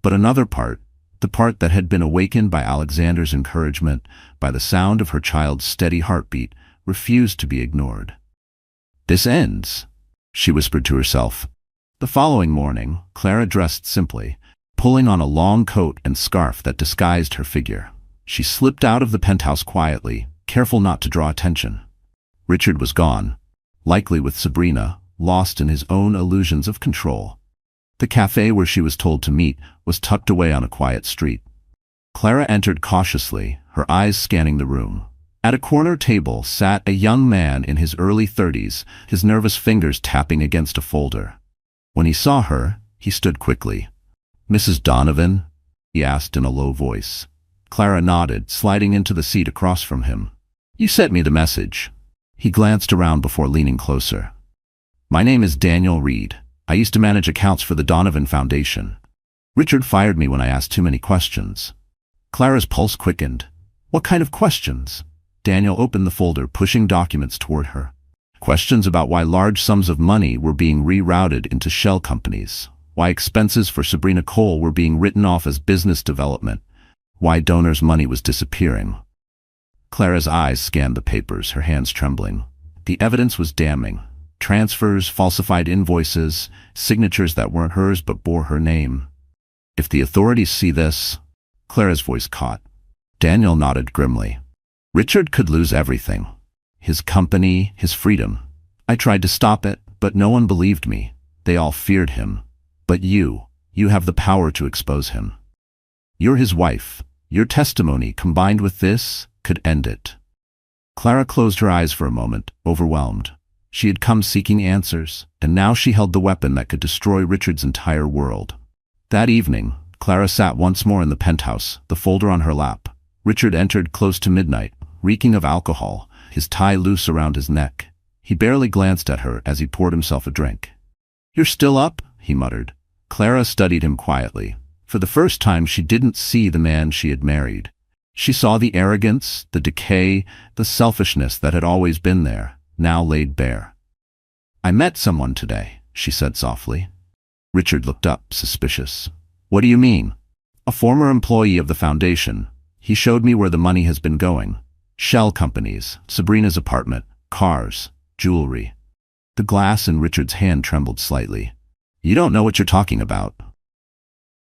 But another part, the part that had been awakened by Alexander's encouragement, by the sound of her child's steady heartbeat, refused to be ignored. This ends, she whispered to herself. The following morning, Clara dressed simply, pulling on a long coat and scarf that disguised her figure. She slipped out of the penthouse quietly, careful not to draw attention. Richard was gone, likely with Sabrina, lost in his own illusions of control. The cafe where she was told to meet was tucked away on a quiet street. Clara entered cautiously, her eyes scanning the room. At a corner table sat a young man in his early 30s, his nervous fingers tapping against a folder. When he saw her, he stood quickly. Mrs. Donovan? He asked in a low voice. Clara nodded, sliding into the seat across from him. You sent me the message. He glanced around before leaning closer. My name is Daniel Reed. I used to manage accounts for the Donovan Foundation. Richard fired me when I asked too many questions. Clara's pulse quickened. What kind of questions? Daniel opened the folder, pushing documents toward her. Questions about why large sums of money were being rerouted into shell companies, why expenses for Sabrina Cole were being written off as business development, why donors' money was disappearing. Clara's eyes scanned the papers, her hands trembling. The evidence was damning. Transfers, falsified invoices, signatures that weren't hers but bore her name. If the authorities see this... Clara's voice caught. Daniel nodded grimly. Richard could lose everything. His company, his freedom. I tried to stop it, but no one believed me. They all feared him. But you have the power to expose him. You're his wife. Your testimony, combined with this, could end it. Clara closed her eyes for a moment, overwhelmed. She had come seeking answers, and now she held the weapon that could destroy Richard's entire world. That evening, Clara sat once more in the penthouse, the folder on her lap. Richard entered close to midnight, reeking of alcohol, his tie loose around his neck. He barely glanced at her as he poured himself a drink. You're still up? He muttered. Clara studied him quietly. For the first time, she didn't see the man she had married. She saw the arrogance, the decay, the selfishness that had always been there, now laid bare. I met someone today, she said softly. Richard looked up, suspicious. What do you mean? A former employee of the foundation. He showed me where the money has been going. Shell companies, Sabrina's apartment, cars, jewelry. The glass in Richard's hand trembled slightly. You don't know what you're talking about.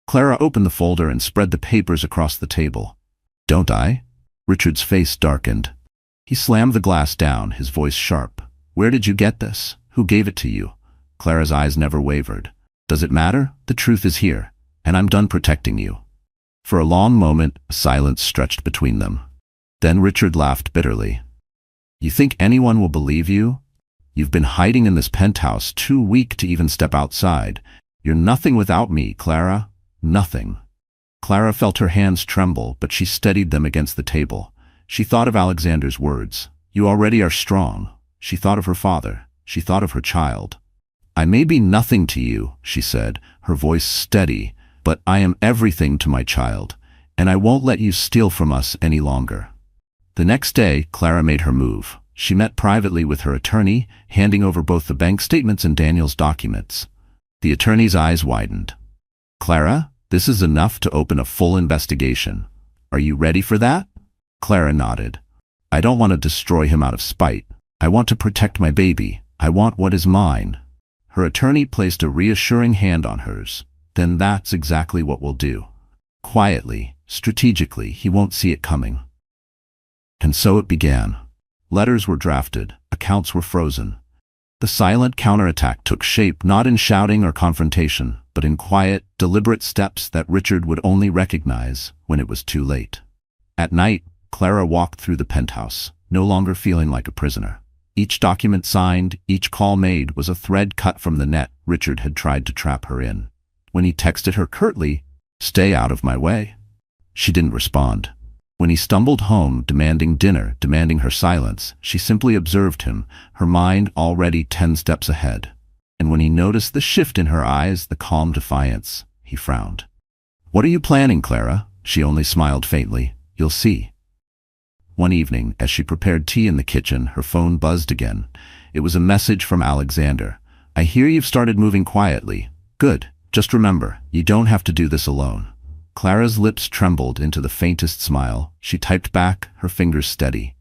Clara opened the folder and spread the papers across the table. Don't I? Richard's face darkened. He slammed the glass down, his voice sharp. Where did you get this? Who gave it to you? Clara's eyes never wavered. Does it matter? The truth is here, and I'm done protecting you. For a long moment, a silence stretched between them. Then Richard laughed bitterly. You think anyone will believe you? You've been hiding in this penthouse, too weak to even step outside. You're nothing without me, Clara. Nothing. Clara felt her hands tremble, but she steadied them against the table. She thought of Alexander's words. You already are strong. She thought of her father. She thought of her child. I may be nothing to you, she said, her voice steady, but I am everything to my child, and I won't let you steal from us any longer. The next day, Clara made her move. She met privately with her attorney, handing over both the bank statements and Daniel's documents. The attorney's eyes widened. Clara, this is enough to open a full investigation. Are you ready for that? Clara nodded. I don't want to destroy him out of spite. I want to protect my baby. I want what is mine. Her attorney placed a reassuring hand on hers. Then that's exactly what we'll do. Quietly, strategically, he won't see it coming. And so it began. Letters were drafted, accounts were frozen. The silent counterattack took shape not in shouting or confrontation, but in quiet, deliberate steps that Richard would only recognize when it was too late. At night, Clara walked through the penthouse, no longer feeling like a prisoner. Each document signed, each call made was a thread cut from the net Richard had tried to trap her in. When he texted her curtly, "Stay out of my way," she didn't respond. When he stumbled home, demanding dinner, demanding her silence, she simply observed him, her mind already 10 steps ahead. And when he noticed the shift in her eyes, the calm defiance, he frowned. "What are you planning, Clara?" She only smiled faintly. "You'll see." One evening, as she prepared tea in the kitchen, her phone buzzed again. It was a message from Alexander. "I hear you've started moving quietly. Good. Just remember, you don't have to do this alone." Clara's lips trembled into the faintest smile. She typed back, her fingers steady.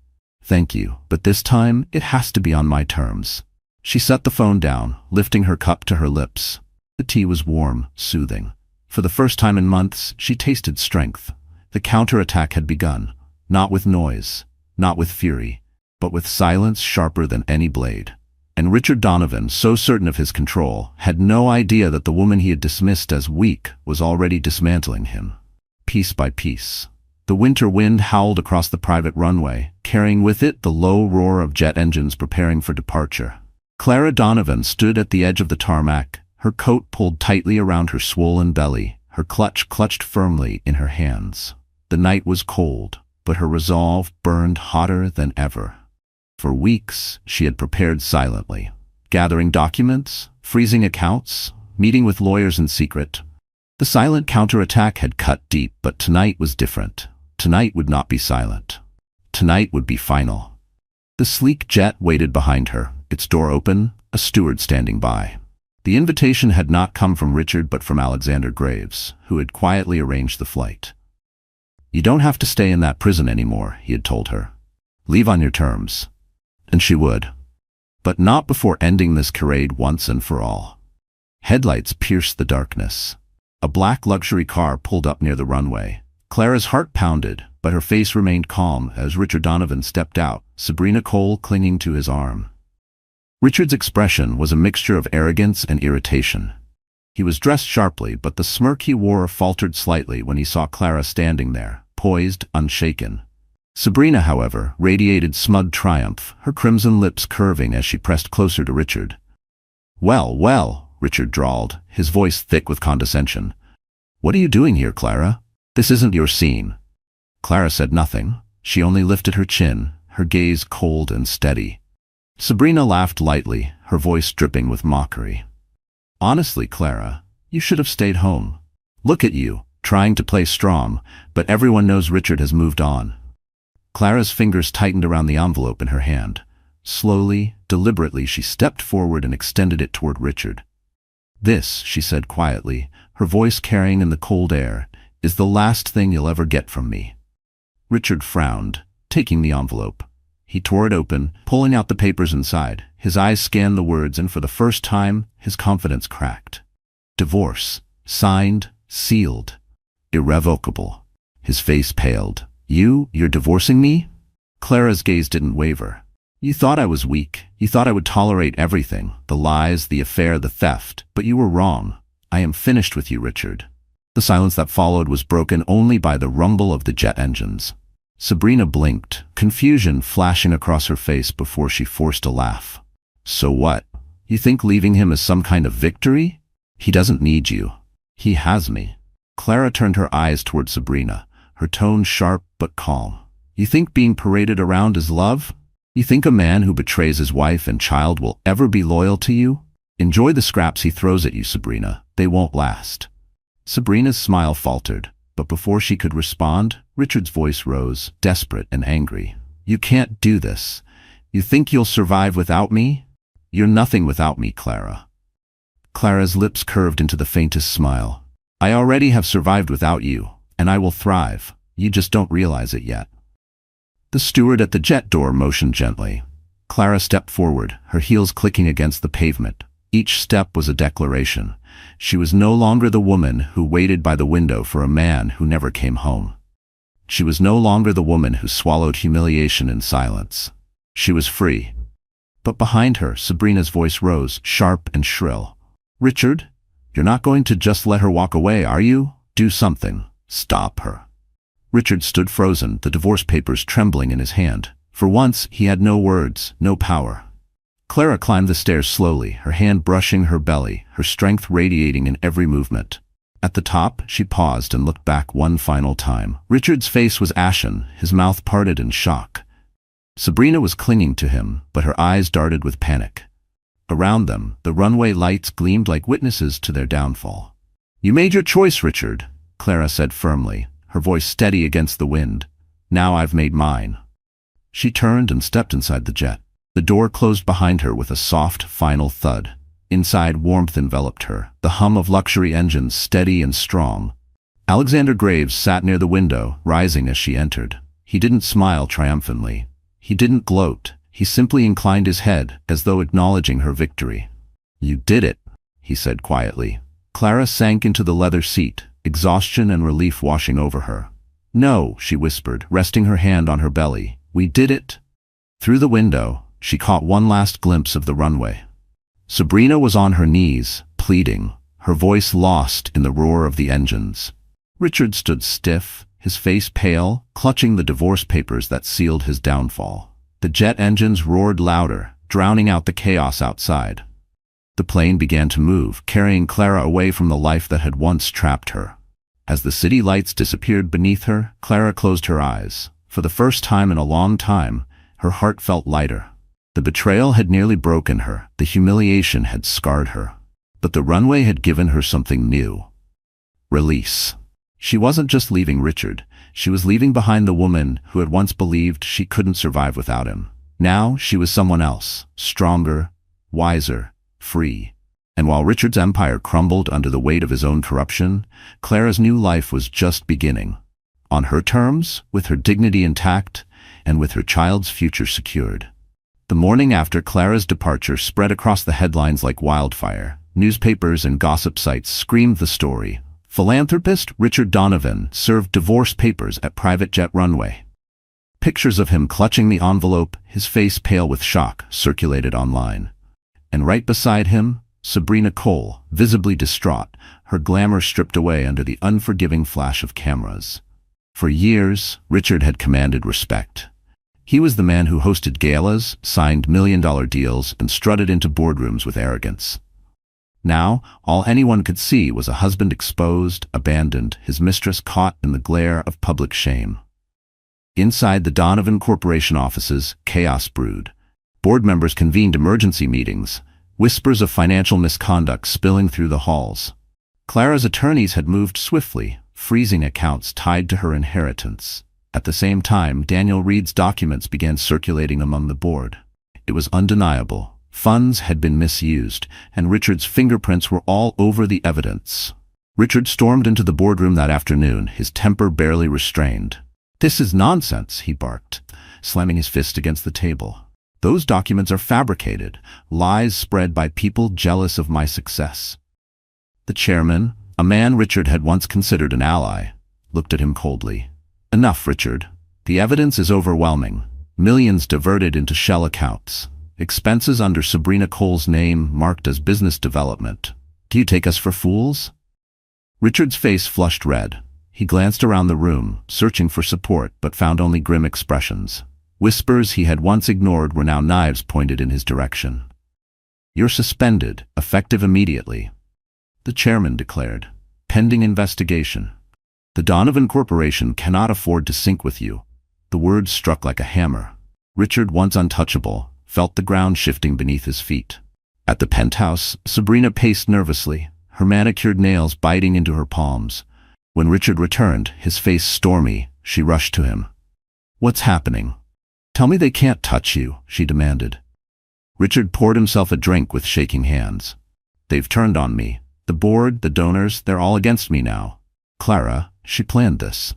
"Thank you, but this time it has to be on my terms." She set the phone down, lifting her cup to her lips. The tea was warm, soothing. For the first time in months, she tasted strength. The counterattack had begun, not with noise, not with fury, but with silence sharper than any blade. And Richard Donovan, so certain of his control, had no idea that the woman he had dismissed as weak was already dismantling him. Piece by piece. The winter wind howled across the private runway, carrying with it the low roar of jet engines preparing for departure. Clara Donovan stood at the edge of the tarmac, her coat pulled tightly around her swollen belly, her clutch clutched firmly in her hands. The night was cold, but her resolve burned hotter than ever. For weeks, she had prepared silently, gathering documents, freezing accounts, meeting with lawyers in secret. The silent counterattack had cut deep, but tonight was different. Tonight would not be silent. Tonight would be final. The sleek jet waited behind her, its door open, a steward standing by. The invitation had not come from Richard but from Alexander Graves, who had quietly arranged the flight. "You don't have to stay in that prison anymore," he had told her. "Leave on your terms." And she would. But not before ending this charade once and for all. Headlights pierced the darkness. A black luxury car pulled up near the runway. Clara's heart pounded, but her face remained calm as Richard Donovan stepped out, Sabrina Cole clinging to his arm. Richard's expression was a mixture of arrogance and irritation. He was dressed sharply, but the smirk he wore faltered slightly when he saw Clara standing there, poised, unshaken. Sabrina, however, radiated smug triumph, her crimson lips curving as she pressed closer to Richard. "Well, well," Richard drawled, his voice thick with condescension. "What are you doing here, Clara? This isn't your scene." Clara said nothing. She only lifted her chin, her gaze cold and steady. Sabrina laughed lightly, her voice dripping with mockery. "Honestly, Clara, you should have stayed home. Look at you, trying to play strong, but everyone knows Richard has moved on." Clara's fingers tightened around the envelope in her hand. Slowly, deliberately, she stepped forward and extended it toward Richard. "This," she said quietly, her voice carrying in the cold air, "is the last thing you'll ever get from me." Richard frowned, taking the envelope. He tore it open, pulling out the papers inside. His eyes scanned the words, and for the first time, his confidence cracked. "Divorce. Signed, sealed. Irrevocable." His face paled. You're divorcing me?" Clara's gaze didn't waver. "You thought I was weak. You thought I would tolerate everything, the lies, the affair, the theft. But you were wrong. I am finished with you, Richard." The silence that followed was broken only by the rumble of the jet engines. Sabrina blinked, confusion flashing across her face before she forced a laugh. "So what? You think leaving him is some kind of victory? He doesn't need you. He has me." Clara turned her eyes toward Sabrina, her tone sharp but calm. "You think being paraded around is love? You think a man who betrays his wife and child will ever be loyal to you? Enjoy the scraps he throws at you, Sabrina. They won't last." Sabrina's smile faltered, but before she could respond, Richard's voice rose, desperate and angry. "You can't do this. You think you'll survive without me? You're nothing without me, Clara." Clara's lips curved into the faintest smile. "I already have survived without you, and I will thrive. You just don't realize it yet." The steward at the jet door motioned gently. Clara stepped forward, her heels clicking against the pavement. Each step was a declaration. She was no longer the woman who waited by the window for a man who never came home. She was no longer the woman who swallowed humiliation in silence. She was free. But behind her, Sabrina's voice rose, sharp and shrill. "Richard, you're not going to just let her walk away, are you? Do something. Stop her." Richard stood frozen, the divorce papers trembling in his hand. For once, he had no words, no power. Clara climbed the stairs slowly, her hand brushing her belly, her strength radiating in every movement. At the top, she paused and looked back one final time. Richard's face was ashen, his mouth parted in shock. Sabrina was clinging to him, but her eyes darted with panic. Around them, the runway lights gleamed like witnesses to their downfall. "You made your choice, Richard," Clara said firmly, her voice steady against the wind. "Now I've made mine." She turned and stepped inside the jet. The door closed behind her with a soft, final thud. Inside, warmth enveloped her, the hum of luxury engines steady and strong. Alexander Graves sat near the window, rising as she entered. He didn't smile triumphantly. He didn't gloat. He simply inclined his head, as though acknowledging her victory. "You did it," he said quietly. Clara sank into the leather seat, exhaustion and relief washing over her. "No," she whispered, resting her hand on her belly. "We did it." Through the window, she caught one last glimpse of the runway. Sabrina was on her knees, pleading, her voice lost in the roar of the engines. Richard stood stiff, his face pale, clutching the divorce papers that sealed his downfall. The jet engines roared louder, drowning out the chaos outside. The plane began to move, carrying Clara away from the life that had once trapped her. As the city lights disappeared beneath her, Clara closed her eyes. For the first time in a long time, Her heart felt lighter. The betrayal had nearly broken her, the humiliation had scarred her. But the runway had given her something new. Release. She wasn't just leaving Richard, she was leaving behind the woman who had once believed she couldn't survive without him. Now she was someone else, stronger, wiser, free. And while Richard's empire crumbled under the weight of his own corruption, Clara's new life was just beginning. On her terms, with her dignity intact, and with her child's future secured. The morning after Clara's departure spread across the headlines like wildfire. Newspapers and gossip sites screamed the story. Philanthropist Richard Donovan served divorce papers at private jet runway. Pictures of him clutching the envelope, his face pale with shock, circulated online. And right beside him, Sabrina Cole, visibly distraught, her glamour stripped away under the unforgiving flash of cameras. For years, Richard had commanded respect. He was the man who hosted galas, signed million-dollar deals, and strutted into boardrooms with arrogance. Now, all anyone could see was a husband exposed, abandoned, his mistress caught in the glare of public shame. Inside the Donovan Corporation offices, chaos brewed. Board members convened emergency meetings, whispers of financial misconduct spilling through the halls. Clara's attorneys had moved swiftly, freezing accounts tied to her inheritance. At the same time, Daniel Reed's documents began circulating among the board. It was undeniable. Funds had been misused, and Richard's fingerprints were all over the evidence. Richard stormed into the boardroom that afternoon, his temper barely restrained. "This is nonsense," he barked, slamming his fist against the table. "Those documents are fabricated, lies spread by people jealous of my success." The chairman, a man Richard had once considered an ally, looked at him coldly. "Enough, Richard. The evidence is overwhelming. Millions diverted into shell accounts. Expenses under Sabrina Cole's name marked as business development. Do you take us for fools?" Richard's face flushed red. He glanced around the room, searching for support, but found only grim expressions. Whispers he had once ignored were now knives pointed in his direction. "You're suspended, effective immediately," the chairman declared. "Pending investigation. The Donovan Corporation cannot afford to sink with you." The words struck like a hammer. Richard, once untouchable, felt the ground shifting beneath his feet. At the penthouse, Sabrina paced nervously, her manicured nails biting into her palms. When Richard returned, his face stormy, she rushed to him. "What's happening? Tell me they can't touch you," she demanded. Richard poured himself a drink with shaking hands. "They've turned on me. The board, the donors, they're all against me now. Clara, she planned this."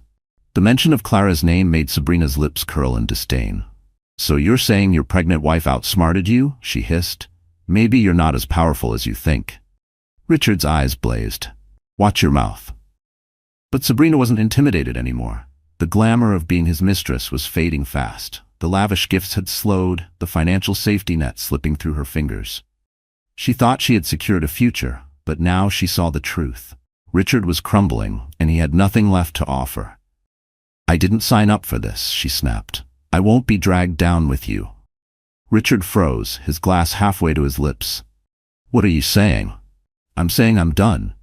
The mention of Clara's name made Sabrina's lips curl in disdain. "So you're saying your pregnant wife outsmarted you?" she hissed. "Maybe you're not as powerful as you think." Richard's eyes blazed. "Watch your mouth." But Sabrina wasn't intimidated anymore. The glamour of being his mistress was fading fast. The lavish gifts had slowed, the financial safety net slipping through her fingers. She thought she had secured a future, but now she saw the truth. Richard was crumbling, and he had nothing left to offer. "I didn't sign up for this," she snapped. "I won't be dragged down with you." Richard froze, his glass halfway to his lips. "What are you saying?" "I'm saying I'm done."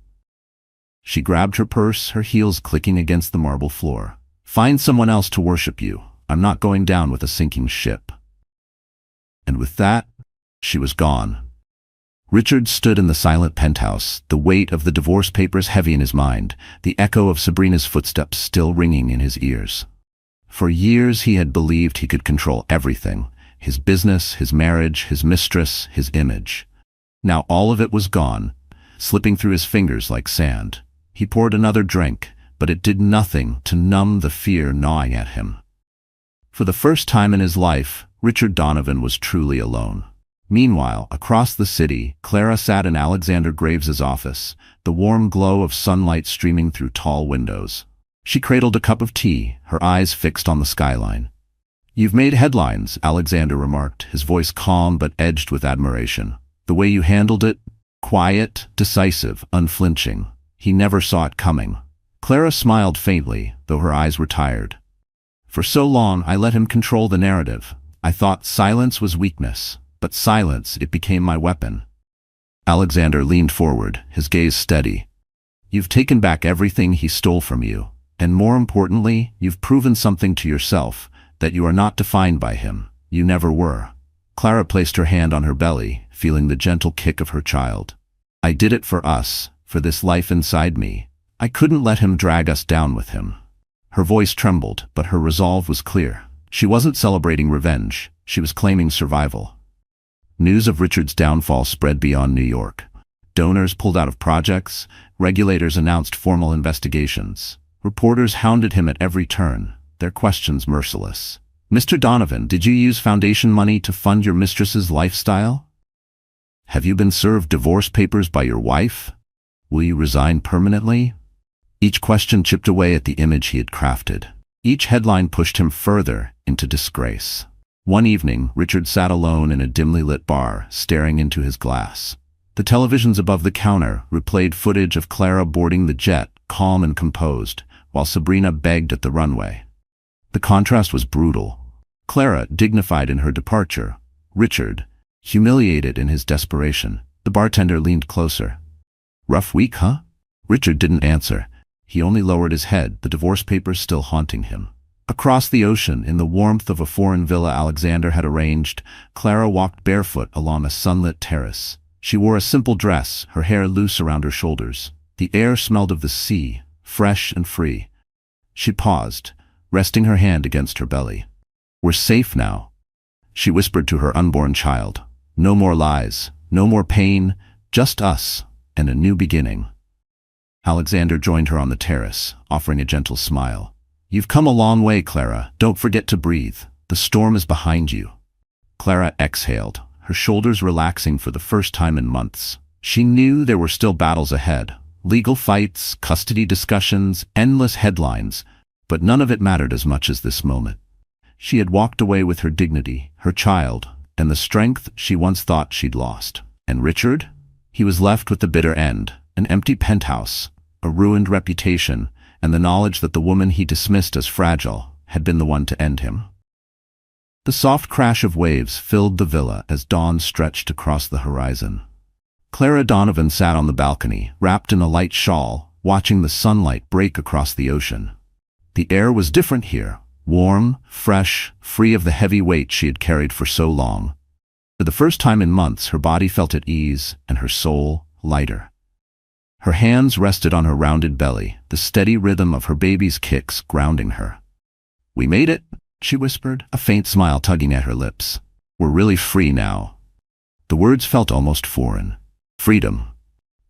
She grabbed her purse, her heels clicking against the marble floor. "Find someone else to worship you. I'm not going down with a sinking ship." And with that, she was gone. Richard stood in the silent penthouse, the weight of the divorce papers heavy in his mind, the echo of Sabrina's footsteps still ringing in his ears. For years he had believed he could control everything, his business, his marriage, his mistress, his image. Now all of it was gone, slipping through his fingers like sand. He poured another drink, but it did nothing to numb the fear gnawing at him. For the first time in his life, Richard Donovan was truly alone. Meanwhile, across the city, Clara sat in Alexander Graves's office, the warm glow of sunlight streaming through tall windows. She cradled a cup of tea, her eyes fixed on the skyline. "You've made headlines," Alexander remarked, his voice calm but edged with admiration. "The way you handled it, quiet, decisive, unflinching. He never saw it coming." Clara smiled faintly, though her eyes were tired. "For so long I let him control the narrative. I thought silence was weakness, but silence, it became my weapon." Alexander leaned forward, his gaze steady. "You've taken back everything he stole from you, and more importantly, you've proven something to yourself, that you are not defined by him. You never were. Clara placed her hand on her belly, feeling the gentle kick of her child. I did it for us, for this life inside me. I couldn't let him drag us down with him. Her voice trembled, but her resolve was clear. She wasn't celebrating revenge, she was claiming survival. News of Richard's downfall spread beyond New York. Donors pulled out of projects, regulators announced formal investigations. Reporters hounded him at every turn, their questions merciless. Mr. Donovan, did you use foundation money to fund your mistress's lifestyle? Have you been served divorce papers by your wife? Will you resign permanently? Each question chipped away at the image he had crafted. Each headline pushed him further into disgrace. One evening, Richard sat alone in a dimly lit bar, staring into his glass. The televisions above the counter replayed footage of Clara boarding the jet, calm and composed, while Sabrina begged at the runway. The contrast was brutal. Clara, dignified in her departure. Richard, humiliated in his desperation. The bartender leaned closer. Rough week, huh? Richard didn't answer. He only lowered his head, the divorce papers still haunting him. Across the ocean, in the warmth of a foreign villa Alexander had arranged, Clara walked barefoot along a sunlit terrace. She wore a simple dress, her hair loose around her shoulders. The air smelled of the sea, fresh and free. She paused, resting her hand against her belly. We're safe now, she whispered to her unborn child. No more lies, no more pain, just us, and a new beginning. Alexander joined her on the terrace, offering a gentle smile. You've come a long way, Clara. Don't forget to breathe. The storm is behind you. Clara exhaled, her shoulders relaxing for the first time in months. She knew there were still battles ahead. Legal fights, custody discussions, endless headlines, but none of it mattered as much as this moment. She had walked away with her dignity, her child, and the strength she once thought she'd lost. And Richard? He was left with the bitter end, an empty penthouse, a ruined reputation, and the knowledge that the woman he dismissed as fragile had been the one to end him. The soft crash of waves filled the villa as dawn stretched across the horizon. Clara Donovan sat on the balcony, wrapped in a light shawl, watching the sunlight break across the ocean. The air was different here, warm, fresh, free of the heavy weight she had carried for so long. For the first time in months, her body felt at ease and her soul lighter. Her hands rested on her rounded belly, the steady rhythm of her baby's kicks grounding her. We made it, she whispered, a faint smile tugging at her lips. We're really free now. The words felt almost foreign. Freedom.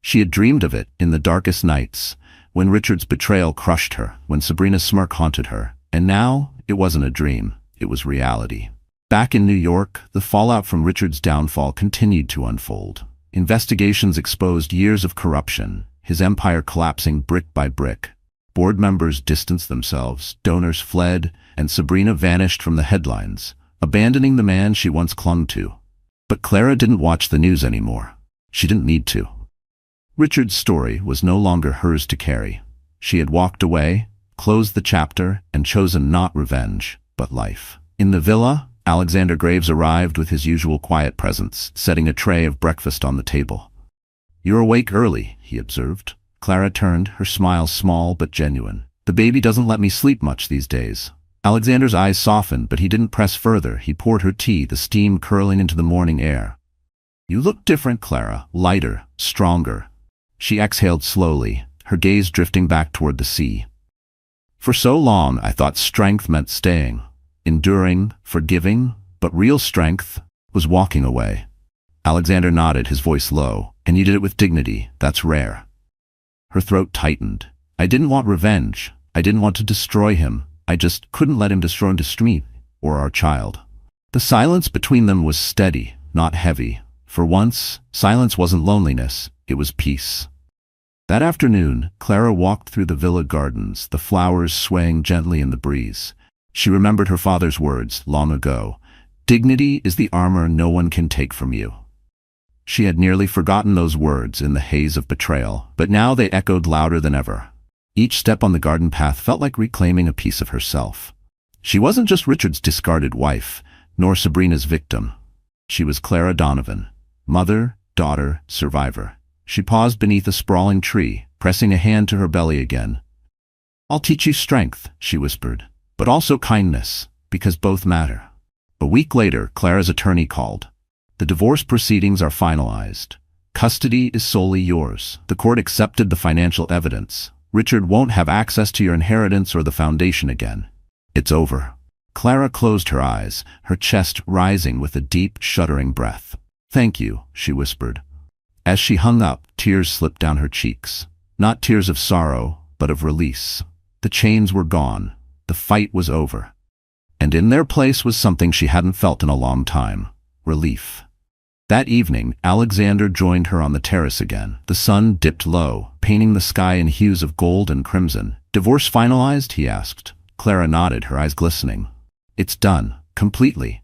She had dreamed of it in the darkest nights, when Richard's betrayal crushed her, when Sabrina's smirk haunted her. And now, it wasn't a dream, it was reality. Back in New York, the fallout from Richard's downfall continued to unfold. Investigations exposed years of corruption, his empire collapsing brick by brick. Board members distanced themselves, donors fled, and Sabrina vanished from the headlines, abandoning the man she once clung to. But Clara didn't watch the news anymore. She didn't need to. Richard's story was no longer hers to carry. She had walked away, closed the chapter, and chosen not revenge, but life. In the villa, Alexander Graves arrived with his usual quiet presence, setting a tray of breakfast on the table. You're awake early, he observed. Clara turned, her smile small but genuine. The baby doesn't let me sleep much these days. Alexander's eyes softened, but he didn't press further. He poured her tea, the steam curling into the morning air. You look different, Clara, lighter, stronger. She exhaled slowly, her gaze drifting back toward the sea. For so long, I thought strength meant staying, enduring, forgiving, but real strength was walking away. Alexander nodded, his voice low, and you did it with dignity. That's rare. Her throat tightened. I didn't want revenge. I didn't want to destroy him. I just couldn't let him destroy me or our child. The silence between them was steady, not heavy. For once, silence wasn't loneliness, it was peace. That afternoon, Clara walked through the villa gardens, the flowers swaying gently in the breeze. She remembered her father's words long ago. Dignity is the armor no one can take from you. She had nearly forgotten those words in the haze of betrayal, but now they echoed louder than ever. Each step on the garden path felt like reclaiming a piece of herself. She wasn't just Richard's discarded wife, nor Sabrina's victim. She was Clara Donovan, mother, daughter, survivor. She paused beneath a sprawling tree, pressing a hand to her belly again. I'll teach you strength, she whispered, but also kindness, because both matter. A week later, Clara's attorney called. The divorce proceedings are finalized. Custody is solely yours. The court accepted the financial evidence. Richard won't have access to your inheritance or the foundation again. It's over. Clara closed her eyes, her chest rising with a deep, shuddering breath. Thank you, she whispered. As she hung up, tears slipped down her cheeks. Not tears of sorrow, but of release. The chains were gone. The fight was over. And in their place was something she hadn't felt in a long time. Relief. That evening, Alexander joined her on the terrace again. The sun dipped low, painting the sky in hues of gold and crimson. Divorce finalized? He asked. Clara nodded, her eyes glistening. It's done. Completely.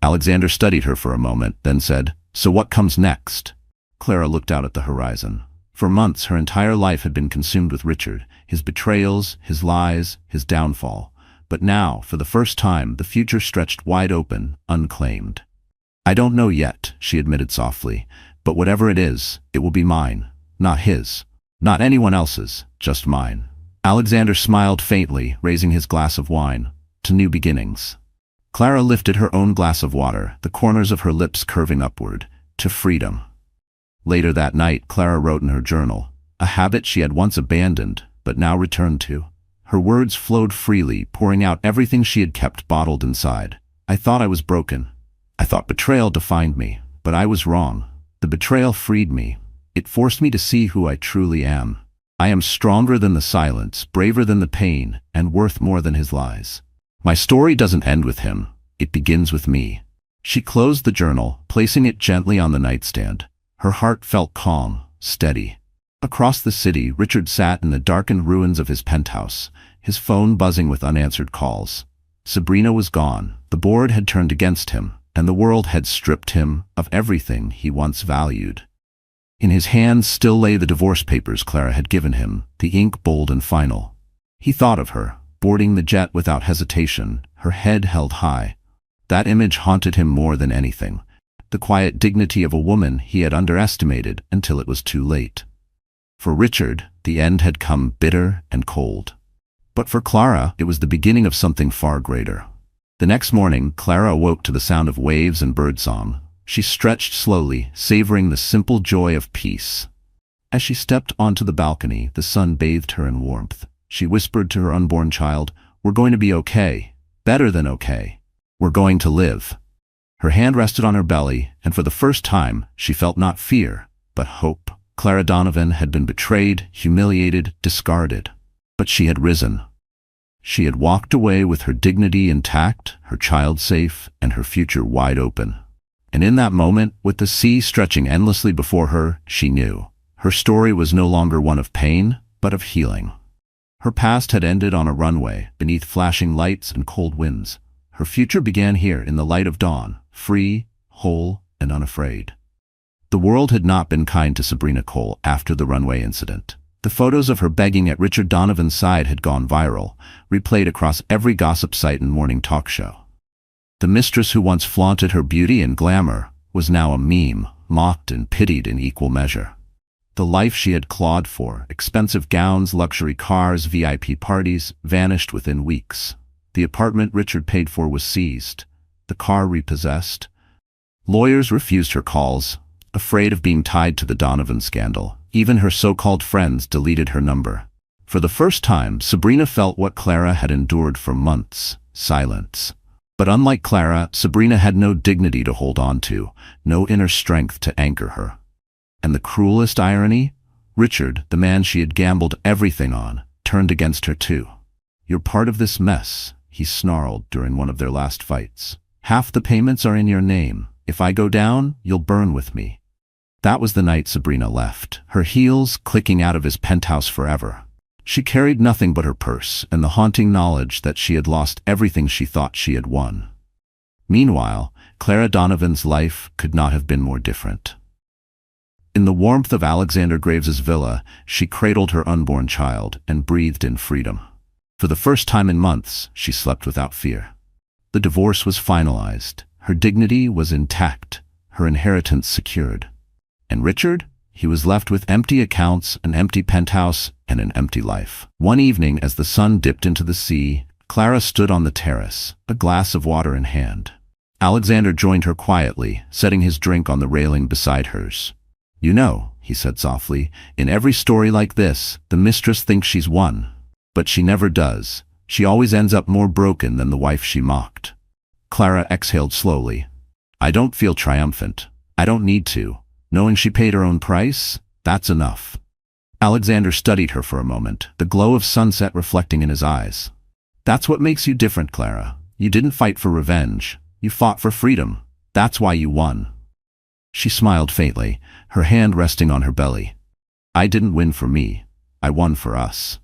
Alexander studied her for a moment, then said, So what comes next? Clara looked out at the horizon. For months, her entire life had been consumed with Richard, his betrayals, his lies, his downfall. But now, for the first time, the future stretched wide open, unclaimed. I don't know yet, she admitted softly, but whatever it is, it will be mine. Not his. Not anyone else's, just mine. Alexander smiled faintly, raising his glass of wine. To new beginnings. Clara lifted her own glass of water, the corners of her lips curving upward. To freedom. Later that night, Clara wrote in her journal, a habit she had once abandoned, but now returned to. Her words flowed freely, pouring out everything she had kept bottled inside. I thought I was broken. I thought betrayal defined me, but I was wrong. The betrayal freed me. It forced me to see who I truly am. I am stronger than the silence, braver than the pain, and worth more than his lies. My story doesn't end with him. It begins with me. She closed the journal, placing it gently on the nightstand. Her heart felt calm, steady. Across the city, Richard sat in the darkened ruins of his penthouse, his phone buzzing with unanswered calls. Sabrina was gone. The board had turned against him, and the world had stripped him of everything he once valued. In his hands still lay the divorce papers Clara had given him, the ink bold and final. He thought of her, boarding the jet without hesitation, her head held high. That image haunted him more than anything. The quiet dignity of a woman he had underestimated until it was too late. For Richard, the end had come bitter and cold. But for Clara, it was the beginning of something far greater. The next morning, Clara awoke to the sound of waves and birdsong. She stretched slowly, savoring the simple joy of peace. As she stepped onto the balcony, the sun bathed her in warmth. She whispered to her unborn child, "We're going to be okay. Better than okay. We're going to live." Her hand rested on her belly, and for the first time, she felt not fear, but hope. Clara Donovan had been betrayed, humiliated, discarded. But she had risen. She had walked away with her dignity intact, her child safe, and her future wide open. And in that moment, with the sea stretching endlessly before her, she knew. Her story was no longer one of pain, but of healing. Her past had ended on a runway, beneath flashing lights and cold winds. Her future began here in the light of dawn, free, whole, and unafraid. The world had not been kind to Sabrina Cole after the runway incident. The photos of her begging at Richard Donovan's side had gone viral, replayed across every gossip site and morning talk show. The mistress who once flaunted her beauty and glamour was now a meme, mocked and pitied in equal measure. The life she had clawed for, expensive gowns, luxury cars, VIP parties, vanished within weeks. The apartment Richard paid for was seized, the car repossessed. Lawyers refused her calls, afraid of being tied to the Donovan scandal. Even her so-called friends deleted her number. For the first time, Sabrina felt what Clara had endured for months, silence. But unlike Clara, Sabrina had no dignity to hold on to, no inner strength to anchor her. And the cruelest irony? Richard, the man she had gambled everything on, turned against her too. "You're part of this mess," he snarled during one of their last fights. "Half the payments are in your name. If I go down, you'll burn with me." That was the night Sabrina left, her heels clicking out of his penthouse forever. She carried nothing but her purse and the haunting knowledge that she had lost everything she thought she had won. Meanwhile, Clara Donovan's life could not have been more different. In the warmth of Alexander Graves's villa, she cradled her unborn child and breathed in freedom. For the first time in months, she slept without fear. The divorce was finalized. Her dignity was intact, her inheritance secured. And Richard? He was left with empty accounts, an empty penthouse, and an empty life. One evening, as the sun dipped into the sea, Clara stood on the terrace, a glass of water in hand. Alexander joined her quietly, setting his drink on the railing beside hers. "You know," he said softly, "in every story like this, the mistress thinks she's won. But she never does. She always ends up more broken than the wife she mocked." Clara exhaled slowly. "I don't feel triumphant. I don't need to. Knowing she paid her own price, that's enough." Alexander studied her for a moment, the glow of sunset reflecting in his eyes. "That's what makes you different, Clara. You didn't fight for revenge. You fought for freedom. That's why you won." She smiled faintly, her hand resting on her belly. "I didn't win for me. I won for us."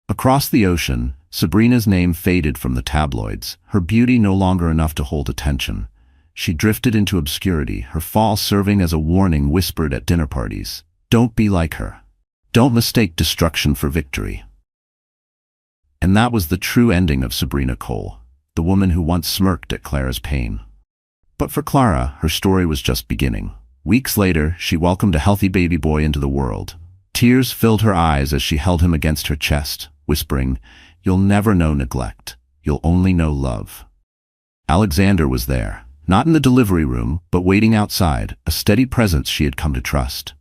Across the ocean, Sabrina's name faded from the tabloids, her beauty no longer enough to hold attention. She drifted into obscurity, her fall serving as a warning whispered at dinner parties. Don't be like her. Don't mistake destruction for victory. And that was the true ending of Sabrina Cole, the woman who once smirked at Clara's pain. But for Clara, her story was just beginning. Weeks later, she welcomed a healthy baby boy into the world. Tears filled her eyes as she held him against her chest, whispering, "You'll never know neglect. You'll only know love." Alexander was there, not in the delivery room, but waiting outside, a steady presence she had come to trust.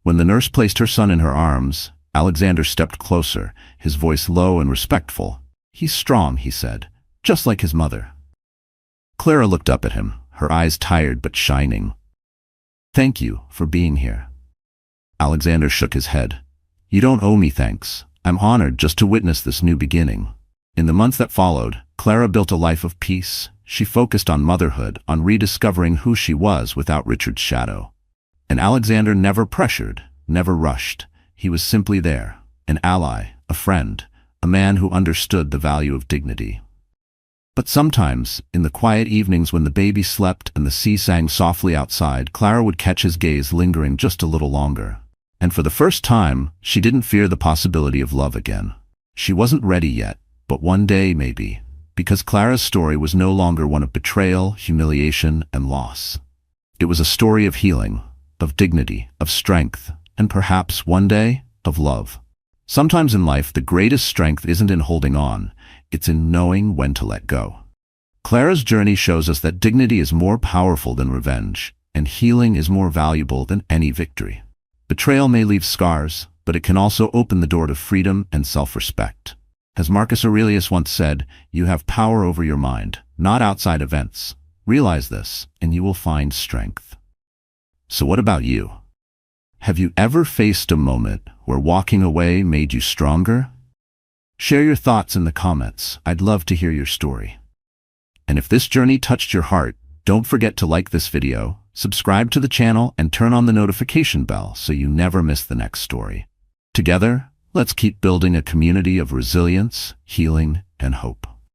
When the nurse placed her son in her arms, Alexander stepped closer, his voice low and respectful. "He's strong," he said, "just like his mother." Clara looked up at him, her eyes tired but shining. "Thank you for being here." Alexander shook his head. "You don't owe me thanks. I'm honored just to witness this new beginning." In the months that followed, Clara built a life of peace. She focused on motherhood, on rediscovering who she was without Richard's shadow. And Alexander never pressured, never rushed. He was simply there, an ally, a friend, a man who understood the value of dignity. But sometimes, in the quiet evenings when the baby slept and the sea sang softly outside, Clara would catch his gaze lingering just a little longer. And for the first time, she didn't fear the possibility of love again. She wasn't ready yet, but one day maybe, because Clara's story was no longer one of betrayal, humiliation, and loss. It was a story of healing, of dignity, of strength, and perhaps one day, of love. Sometimes in life, the greatest strength isn't in holding on, it's in knowing when to let go. Clara's journey shows us that dignity is more powerful than revenge, and healing is more valuable than any victory. Betrayal may leave scars, but it can also open the door to freedom and self-respect. As Marcus Aurelius once said, you have power over your mind, not outside events. Realize this, and you will find strength. So what about you? Have you ever faced a moment where walking away made you stronger? Share your thoughts in the comments. I'd love to hear your story. And if this journey touched your heart, don't forget to like this video, subscribe to the channel, and turn on the notification bell so you never miss the next story. Together, let's keep building a community of resilience, healing, and hope.